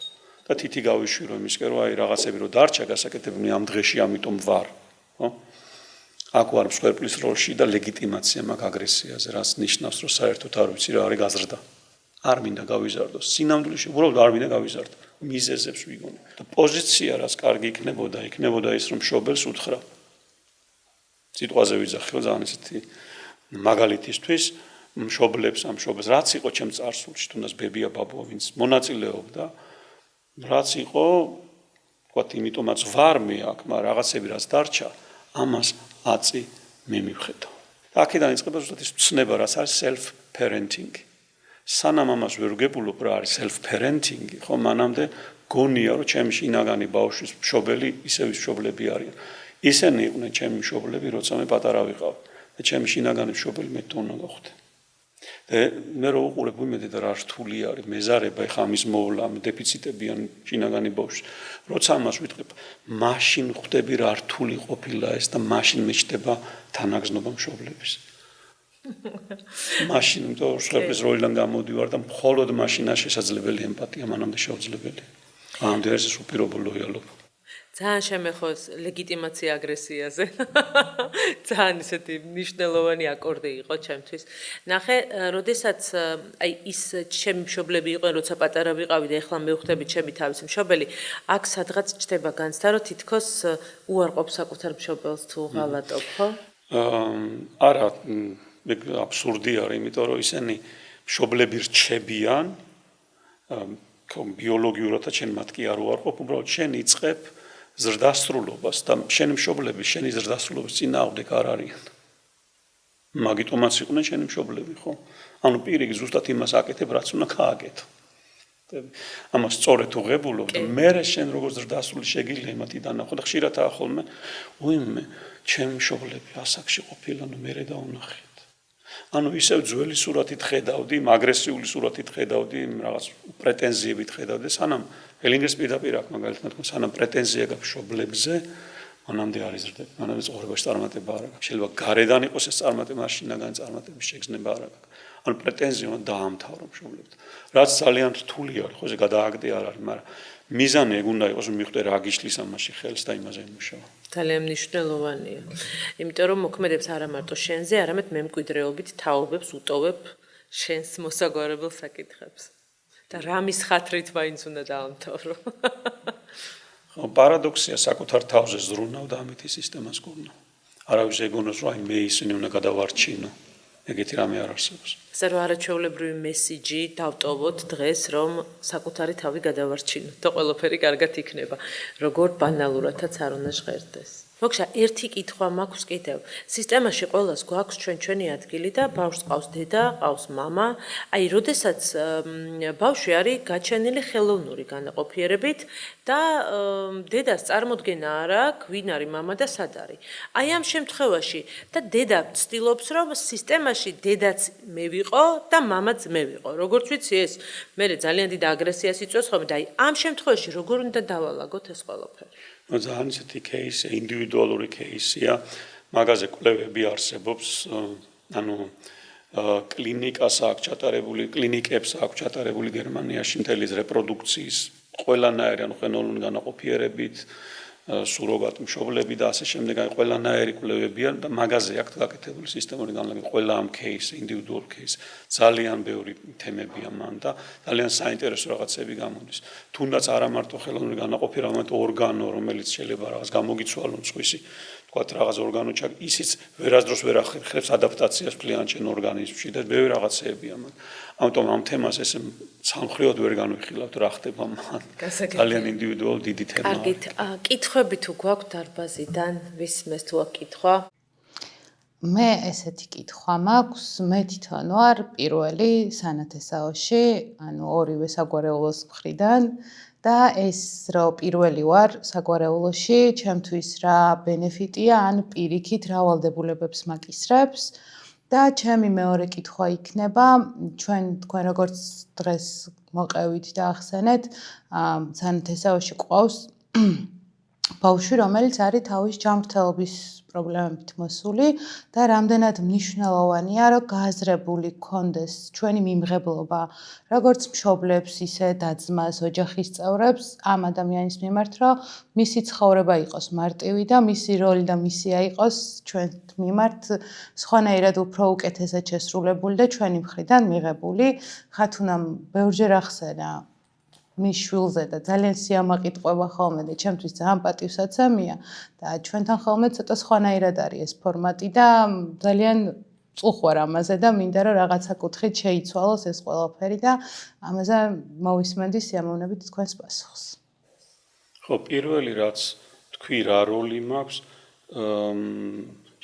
და თითი გავიშვირო იმისკენ, რომ აი რაღაცები რო დარჩა, გასაკეთებელი ამ დღეში ამიტომ ვარ, ხო? აქ ვარ მსხვერპლის როლში და ლეგიტიმაცია მაქვს აგრესიაზე, რაც ნიშნავს, რომ საერთოდ არ ვიცი რა არის გაზრდა. არ მინდა გავიზარდოს. სინამდვილეში უბრალოდ არ მინდა გავიზარდო. მიზეზებს ვიგონე. და პოზიცია რაც კარგი იქნებოდა ის რომ მშობელს უთხრა. სიტყვაზე ვიძახე, ძალიან ესეთი მაგალითისთვის მშობლებს ამ მშობელს რაც იყო ჩემ წარსულში, თუნდაც ბებია ბაბო, ვინც მონაწილეობდა, რაც იყო, ვთქვათ, იმიტომაც ვარ მე აქ, მაგრამ რაღაცები რაც დარჩა, ამას აწი მე მივხედო. და აქედან იწყება ზუსტად ის ცნება, რაც არის self parenting. სანამ ამას ვერ ვგებულობ რა არის self parenting, ხო, მანამდე გონია რომ ჩემი შინაგანი ბავშვის მშობელი ისევ მშობლები არიან. ისინი იყვნენ ჩემი მშობლები, როცა მე პატარა ვიყავ და ჩემი შინაგანი მშობელი მე თვითონ გავხდე. მე რო უყურებ ვიმედე და რა რთული არის მეზარება ეხა ამის მოვლა, დეფიციტებიან შინაგანი ბავშვი. როცა ამას ვიტყვი, მაშინ ხვდები რა რთული ყოფილა ეს და მაშინ მეჩდება თანაგზნობა მშობლების. მაშინ თუ შეხების როლიდან გამოდივარ და მხოლოდ მაშინა შესაძლებელი ემპათია, მანამდე შეუძლებელი. ამდენს უპირობო ლოიალობა. ძალიან შემეხოს ლეგიტიმაცია აგრესიაზე. ძალიან ისეთი მნიშვნელოვანი აკორდი იყო ჩემთვის. ნახე, როდესაც აი ის ჩემი მშობლები იყვნენ, როცა პატარა ვიყავი და ეხლა მივხვდები ჩემი თავისი მშობელი, აქ სადღაც ჩდება განცდა, რომ თითქოს უარყოფ საკუთარ მშობელს თუ ღალატობ, ხო? არა, აბსურდი არის, იმიტომ რომ ისინი მშობლები რჩებიან, ბიოლოგიურადაც შენ მათ კი არ უარყოფ, უბრალოდ შენ იწყებ ზრდასრულობას და შენი მშობლები შენი ზრდასრულობის წინააღმდეგ არ არიან. მაგიტომაც იყვნენ შენი მშობლები, ხო? ანუ პირიქით ზუსტად იმას აკეთებ, რაც უნდა გააკეთო. ამას სწორედ უღებულობ და მერე შენ როგორც ზრდასრული შეგიძლია იმათი დანახო და ხშირად ახოლმე, უიმე, ჩემი მშობლები ასაკში ყოფილან მერე დაუნახეთ. ანუ ისევ ძველი სურათით ხედავდი, აგრესიული სურათით ხედავდი, რაღაც პრეტენზიებით ხედავდი, სანამ ელინგერს პირდაპირ აქ მაგალითად თქვა, სანამ პრეტენზია გაქვს მშობლებზე, მანამდე არ იზრდები, მანამდე ცხოვრებაში წარმატება არ აქვს. შეიძლება გარედან იყოს ეს წარმატება, მაშინაგანი წარმატების შეგრძნება არ აქვს. ანუ პრეტენზია უნდა დაამთავრო მშობლებთან. რაც ძალიან რთული არის, ხო, გადააგდე არ არის, მაგრამ მიზანი ეგ უნდა იყოს, რომ მიხვდე რა გიშლის ამაში ხელს და იმაზე იმუშავა. ძალიან მნიშვნელოვანია. იმიტომ რომ მოქმედებს არა მარტო შენზე, არამედ მემკვიდრეობით თაობებს უტოვებ შენს მოსაგვარებელ საკითხებს. და რამის ხათრით მაინც უნდა დაამთავრო. ხო, პარადოქსია, საკუთარ თავზე ზრუნავ და ამით სისტემას გურნავ. არავის ეგონოს რომ აი მე ისინი უნდა გადავარჩინო. ეგეთი რამე არ არსებობს. ასე რომ არაჩვეულებრივი მესიჯი დავტოვოთ დღეს, რომ საკუთარი თავი გადავარჩინოთ და ყველაფერი კარგად იქნება, როგორ ბანალურადაც არ უნდა ჟღერდეს. მოგშა, ერთი კითხვა მაქვს კიდევ. სისტემაში ყველას გვაქვს ჩვენი ადგილი და ბავშვს ყავს დედა, ყავს მამა. აი, როდესაც ბავშვი არის გაჩენილი ხელოვნური განაყოფიერებით და დედას წარმოდგენა არ აქვს, ვინ არის მამა და სად არის. აი ამ შემთხვევაში და დედა ცდილობს, რომ სისტემაში დედაც მე ვიყო და მამაც მე ვიყო. როგორც ვიცი ეს, მე ძალიან დიდ აგრესიას იწვევს ხოლმე და აი ამ შემთხვევაში როგორ უნდა დავალაგოთ ეს ყველაფერი? ძალიან ისეთი кейსია, ინდივიდუალური кейსია, მაგაზე კვლევები არსებობს, ანუ კლინიკას აქვს ჩატარებული, კლინიკებს აქვს ჩატარებული გერმანიაში მთელი რეპროდუქციის ყველანაირი, ანუ ხელოვნური განაყოფიერებით, სუროგატ მშობლები და ასე შემდეგ, აი ყველანაირი კვლევებია და მაგაზე აქვს გაკეთებული სისტემური განლაგება, ყველა ამ кейსი, ინდივიდუალურ кейსი, ძალიან ბევრი თემებია მან და ძალიან საინტერესო რაღაცები გამოდის. თუნდაც არა მარტო ხელოვნური განაყოფიერება, არამედ ორგანო, რომელიც შეიძლება რაღაც გამოგიცვალონ სხვისი, თქვათ რაღაც ორგანო ჩაკ, ისიც ვერასდროს ვერ ახერხებს ადაპტაციას ფლიან ჩემ ორგანიზმში და ბევრი რაღაცებია მან. ამიტომ ამ თემას ესე სამხრივად ვერ განვიხილავთ რა ხდება მან. ძალიან ინდივიდუალური დიდი თემაა. კარგით, კითხვები თუ გვაქვს დარბაზიდან, ვისმეს თუ აქვს კითხვა? მე ესეთი კითხვა მაქვს, მე თვითონ ვარ პირველი სანათესაოში, ანუ ორივე საგვარეულოს მხრიდან და ეს რომ პირველი ვარ საგვარეულოში, ჩემთვის რა ბენეფიტია, ან პირიქით რა ვალდებულებებს მაკისრებს. და ჩემი მეორე კითხვა იქნება, თქვენ როგორც დღეს მოყევით და ახსენეთ, სანათესაოში ყავს ბავშვი, რომელიც არის თავის ჯანმრთელობის პრობლემებით მოსული და რამდენად მნიშვნელოვანია, რომ გააზრებული გქონდეს ჩვენი მიმღებლობა, როგორც მშობლებს, ისე და-ძმას, ოჯახის წევრებს ამ ადამიანის მიმართ, რომ მისი ცხოვრება იყოს მარტივი და მისი როლი და მისია იყოს ჩვენ მიმართ სხვანაირად უფრო უკეთესად შესრულებული და ჩვენი მხრიდან მიღებული. ხათუნამ ბევრჯერ ახსენა მის შვილზე და ძალიან სიამაყიტყვება ხოლმე და ჩემთვის ძალიან პატივსაცემია და ჩვენთან ხოლმე ცოტა სხვანაირად არის ეს ფორმატი და ძალიან წუხვარ ამაზე და მინდა რომ რაღაცა კუთხით შეიცვალოს ეს ყველაფერი და ამაზე მოვისმენდი სიამოვნებით თქვენს პასუხს. ხო, პირველი რაც თქვი რა როლი მაქვს,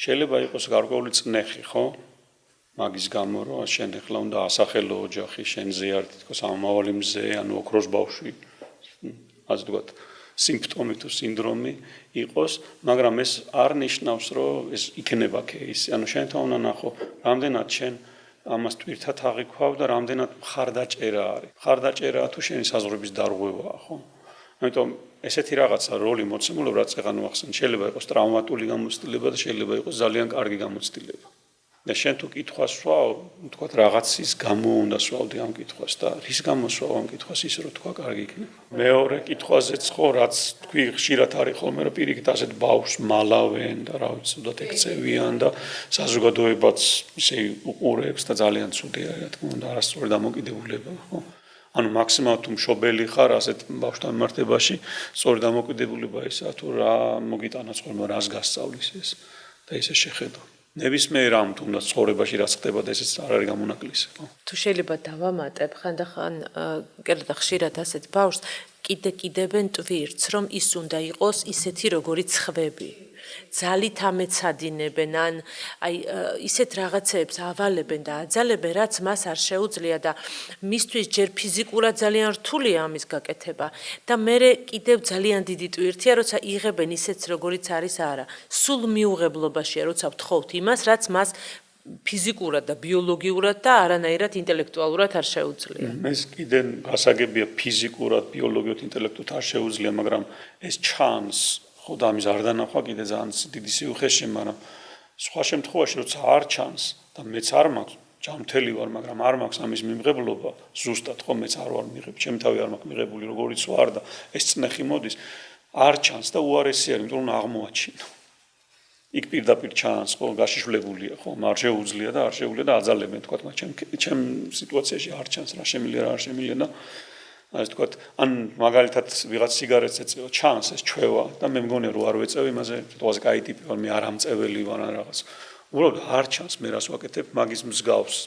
შეიძლება იყოს გარკვეული წნეხი, ხო? მაგის გამო რომ შენ ახლა უნდა ასახელო ოჯახი შენზე არ თითქოს ამავალი მზე, ანუ ოქროს ბავშვი, ასე ვთქვათ, სიმპტომი თუ სინდრომი იყოს, მაგრამ ეს არ ნიშნავს, რომ ეს იქნება кейსი. ანუ შენთან უნდა ნახო, რამდენად შენ ამას ტვირთად აღიქვავ და რამდენად მხარდაჭერა არის. მხარდაჭერაა თუ შენი საზღვრების დარღვევაა, ხო? ამიტომ ესეთი რაღაცა როლი მოცემულობა, რაც ეგან ვახსენ, შეიძლება იყოს ტრავმატული გამოცდილება და შეიძლება იყოს ძალიან კარგი გამოცდილება. და შენ თუ კითხვას სვავ, თქვა რაღაცის გამო უნდა სვავდი ამ კითხვას და რის გამო სვავ ამ კითხვას ის რო თქვა კარგი იქნება. მეორე კითხვაზეც ხო რაც თქვი ხშირად არის ხოლმე რომ პირიქით ასეთ ბავშვს მალავენ და რა ვიცი უდოთ ექცევიან და საზოგადოებაც ისე უყურებს და ძალიან ცუდი არის რა თქმა უნდა არასწორი დამოკიდებულება ხო. ანუ მაქსიმალურად თუ მშობელი ხარ ასეთ ბავშვთან მიმართებაში, სწორი დამოკიდებულება ისაა თუ რა მოგიტანა ცხოვრება, რას გასწავლის ეს და ისე შეხედო. ნებისმიერ ამ თუნდაც ცხოვრებაში რაც ხდება და ესეც არ არის გამონაკლისი, ხო? თუ შეიძლება დავამატებ, ხანდახან კერძოდ ხშირად ასეთ ბავშვს კიდებენ ტვირთს, რომ ის უნდა იყოს ისეთი როგორიც ხვები. ძალით ამეცადინებენ ან აი ისეთ რაღაცებს ავალებენ და აძალებენ, რაც მას არ შეუძლია და მისთვის ჯერ ფიზიკურად ძალიან რთულია ამის გაკეთება და მერე კიდევ ძალიან დიდი ტვირთია, როცა იღებენ ისეთს როგორიც არის არა. სულ მიუღებლობაშია, როცა ვთხოვთ იმას, რაც მას ფიზიკურად და ბიოლოგიურად და არანაირად ინტელექტუალურად არ შეუძლია. ეს კიდე გასაგებია ფიზიკურად, ბიოლოგიურად, ინტელექტუალურად არ შეუძლია, მაგრამ ეს ჩანს ხო და ამის არ დანახვა კიდე ძალიან დიდი სიუხეში, მაგრამ სხვა შემთხვევაში როცა არ ჩანს და მეც არ მაქვს, ჯამთელი ვარ, მაგრამ არ მაქვს ამის მიმღებლობა, ზუსტად ხო მეც არ ვარ მიღებ, ჩემი თავი არ მაქვს მიღებული როგორიც ვარ და ეს წნეხი მოდის, არ ჩანს და უარესი არის, იმიტომ რომ აღმოაჩინო. იქ პირდაპირ ჩანს ხო გაშიშვლებულია ხო არ შეუძლია და არ შეუძლია და აძალებენ თქვა ჩემ სიტუაციაში არ ჩანს რა შემიძლია რა არ შემიძლია და ასე თქვა ან მაგალითად ვიღაც სიგარეტს ეწევა ჩანს ეს ჩვევა და მე მგონია რომ არ ვეწევ იმაზე თვითონაც კაი ტიპი ვარ მე არ ამწეველი ვარ ან რაღაც უბრალოდ არ ჩანს მე რას ვაკეთებ მაგის მსგავს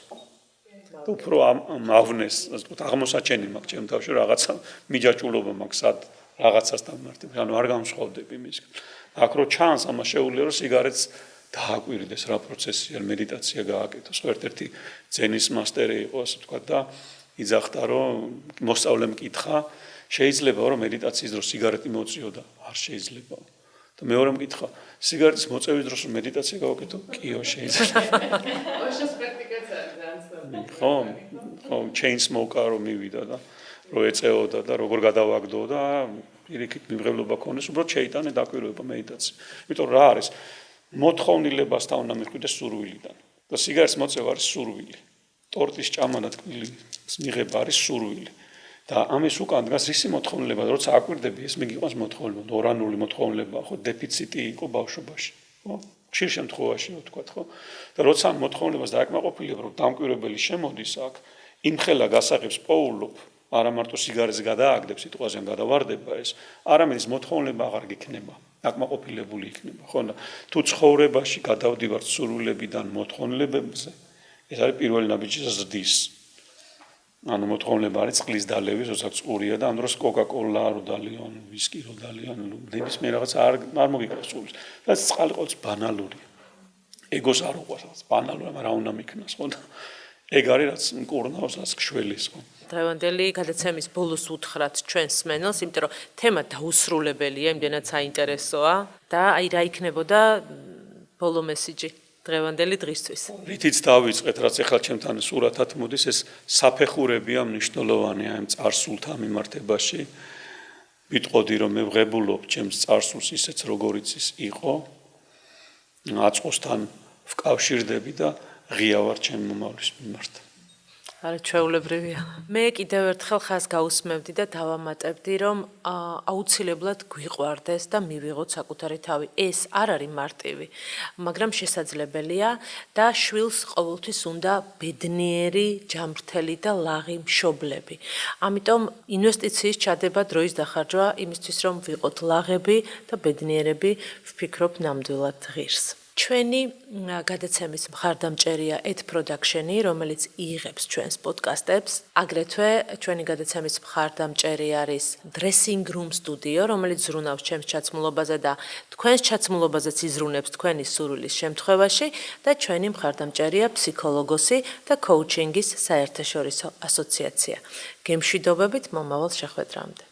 და უფრო ავნეს ასე თქვა აღმოსაჩენი მაქვს ჩემ თავში რაღაცა მიჯაჭულობა მაქვს სად რაღაცასთან მარტივ ანუ არ გამსხვავდები მისგან აქ რო ჩანს ამას შეუძლია რომ სიგარეტს დააკვირდეს რა პროცესია მედიტაცია გააკეთოს ხო ერთ-ერთი ძენის მასტერი იყო ასე თქვა და იძახდა რომ მოსწავლემ კითხა შეიძლება რომ მედიტაციის დროს სიგარეტი მოწიო და არ შეიძლება და მეორემ კითხა სიგარეტის მოწევის დროს რომ მედიტაცია გავაკეთო კიო შეიძლება ოშოს პრაქტიკაც არის ძალიან ხო chain smoker რომ მივიდა და რო ეწეოდა და როგორ გადავაგდო და პირიქით მიმღებლობა ქონდეს, უბრალოდ შეიტანე დაკვირვება მედიტაცია. იმიტომ რა არის? მოთხოვნილებასთან უნდა მიხვიდეს სურვილიდან. და სიგარეტის მოწევა არის სურვილი. ტორტის ჭამა და თკბილის მიღება არის სურვილი. და ამის უკან დგას რისი მოთხოვნილება, როცა აკვირდები, ეს მიგიყვანს მოთხოვნილება, ორანული მოთხოვნილება, ხო, დეფიციტი იყო ბავშვობაში, ხო? ხშირ შემთხვევაში ვთქვათ, ხო? და როცა ამ მოთხოვნილებას დააკმაყოფილება, რომ დამკვირვებელი შემოდის აქ, იმხელა გასაღებს პოულობ არა მარტო სიგარეტს გადააგდებს სიტყვაზე ან გადავარდება ეს არამედ ის მოთხოვნილება აღარ გიქნება აკმაყოფილებული იქნება ხო და თუ ცხოვრებაში გადავდივართ სურვილებიდან მოთხოვნილებებზე ეს არის პირველი ნაბიჯი ზრდის ანუ მოთხოვნილება არის წყლის დალევის როცა წყურია და ამ დროს კოკა-კოლა რო დალიონ ვისკი რო დალიონ ნებისმიერ რაღაც არ მოგიკრავს სულს და წყალი ყოველთვის ბანალურია ეგოს არ უყვარს ბანალურია მაგრამ რა უნდა მიქნას ხო და ეგ არის რაც მკურნავს რაც გშველის ხო დღევანდელი გადაცემის ბოლოს უთხრათ ჩვენს სმენელს, იმიტომ რომ თემა დაუსრულებელია, იმდენად საინტერესოა და აი რა იქნებოდა ბოლო მესიჯი დღევანდელი დღისთვის. რითიც დავიწყეთ, რაც ახლა ჩემთან სურათად მოდის, ეს საფეხურებია მნიშვნელოვანია იმ წარსულთან მიმართებაში. ვიტყოდი რომ მე ვღებულობ ჩემს წარსულს ისეც როგორიც ის იყო. აწყოსთან ვკავშირდები და ღია ვარ ჩემ მომავლის მიმართ. არა ჩვეულებრივია. მე კიდევ ერთხელ ხას გაუსმევდი და დავამატებდი, რომ აუცილებლად გვიყვარდეს და მივიღოთ საკუთარი თავი. ეს არ არის მარტივი, მაგრამ შესაძლებელია და შვილს ყოველთვის უნდა ბედნიერი, ჯანმრთელი და ლაღი მშობლები. ამიტომ ინვესტიციის ჩადება დროის დახარჯვა იმისთვის, რომ ვიყოთ ლაღები და ბედნიერები, ვფიქრობ ნამდვილად ღირს. ჩვენი გადაცემის მხარდამჭერია Ed Production-ი, რომელიც იღებს ჩვენს პოდკასტებს. აგრეთვე ჩვენი გადაცემის მხარდამჭერი არის Dressing Room Studio, რომელიც ზრუნავს ჩემს ჩაცმულობაზე და თქვენს ჩაცმულობაზეც იზრუნებს თქვენი სურვილის შემთხვევაში და ჩვენი მხარდამჭერია ფსიქოლოგოსი და კოუჩინგის საერთაშორისო ასოციაცია. გემშვიდობებით მომავალ შეხვედრამდე.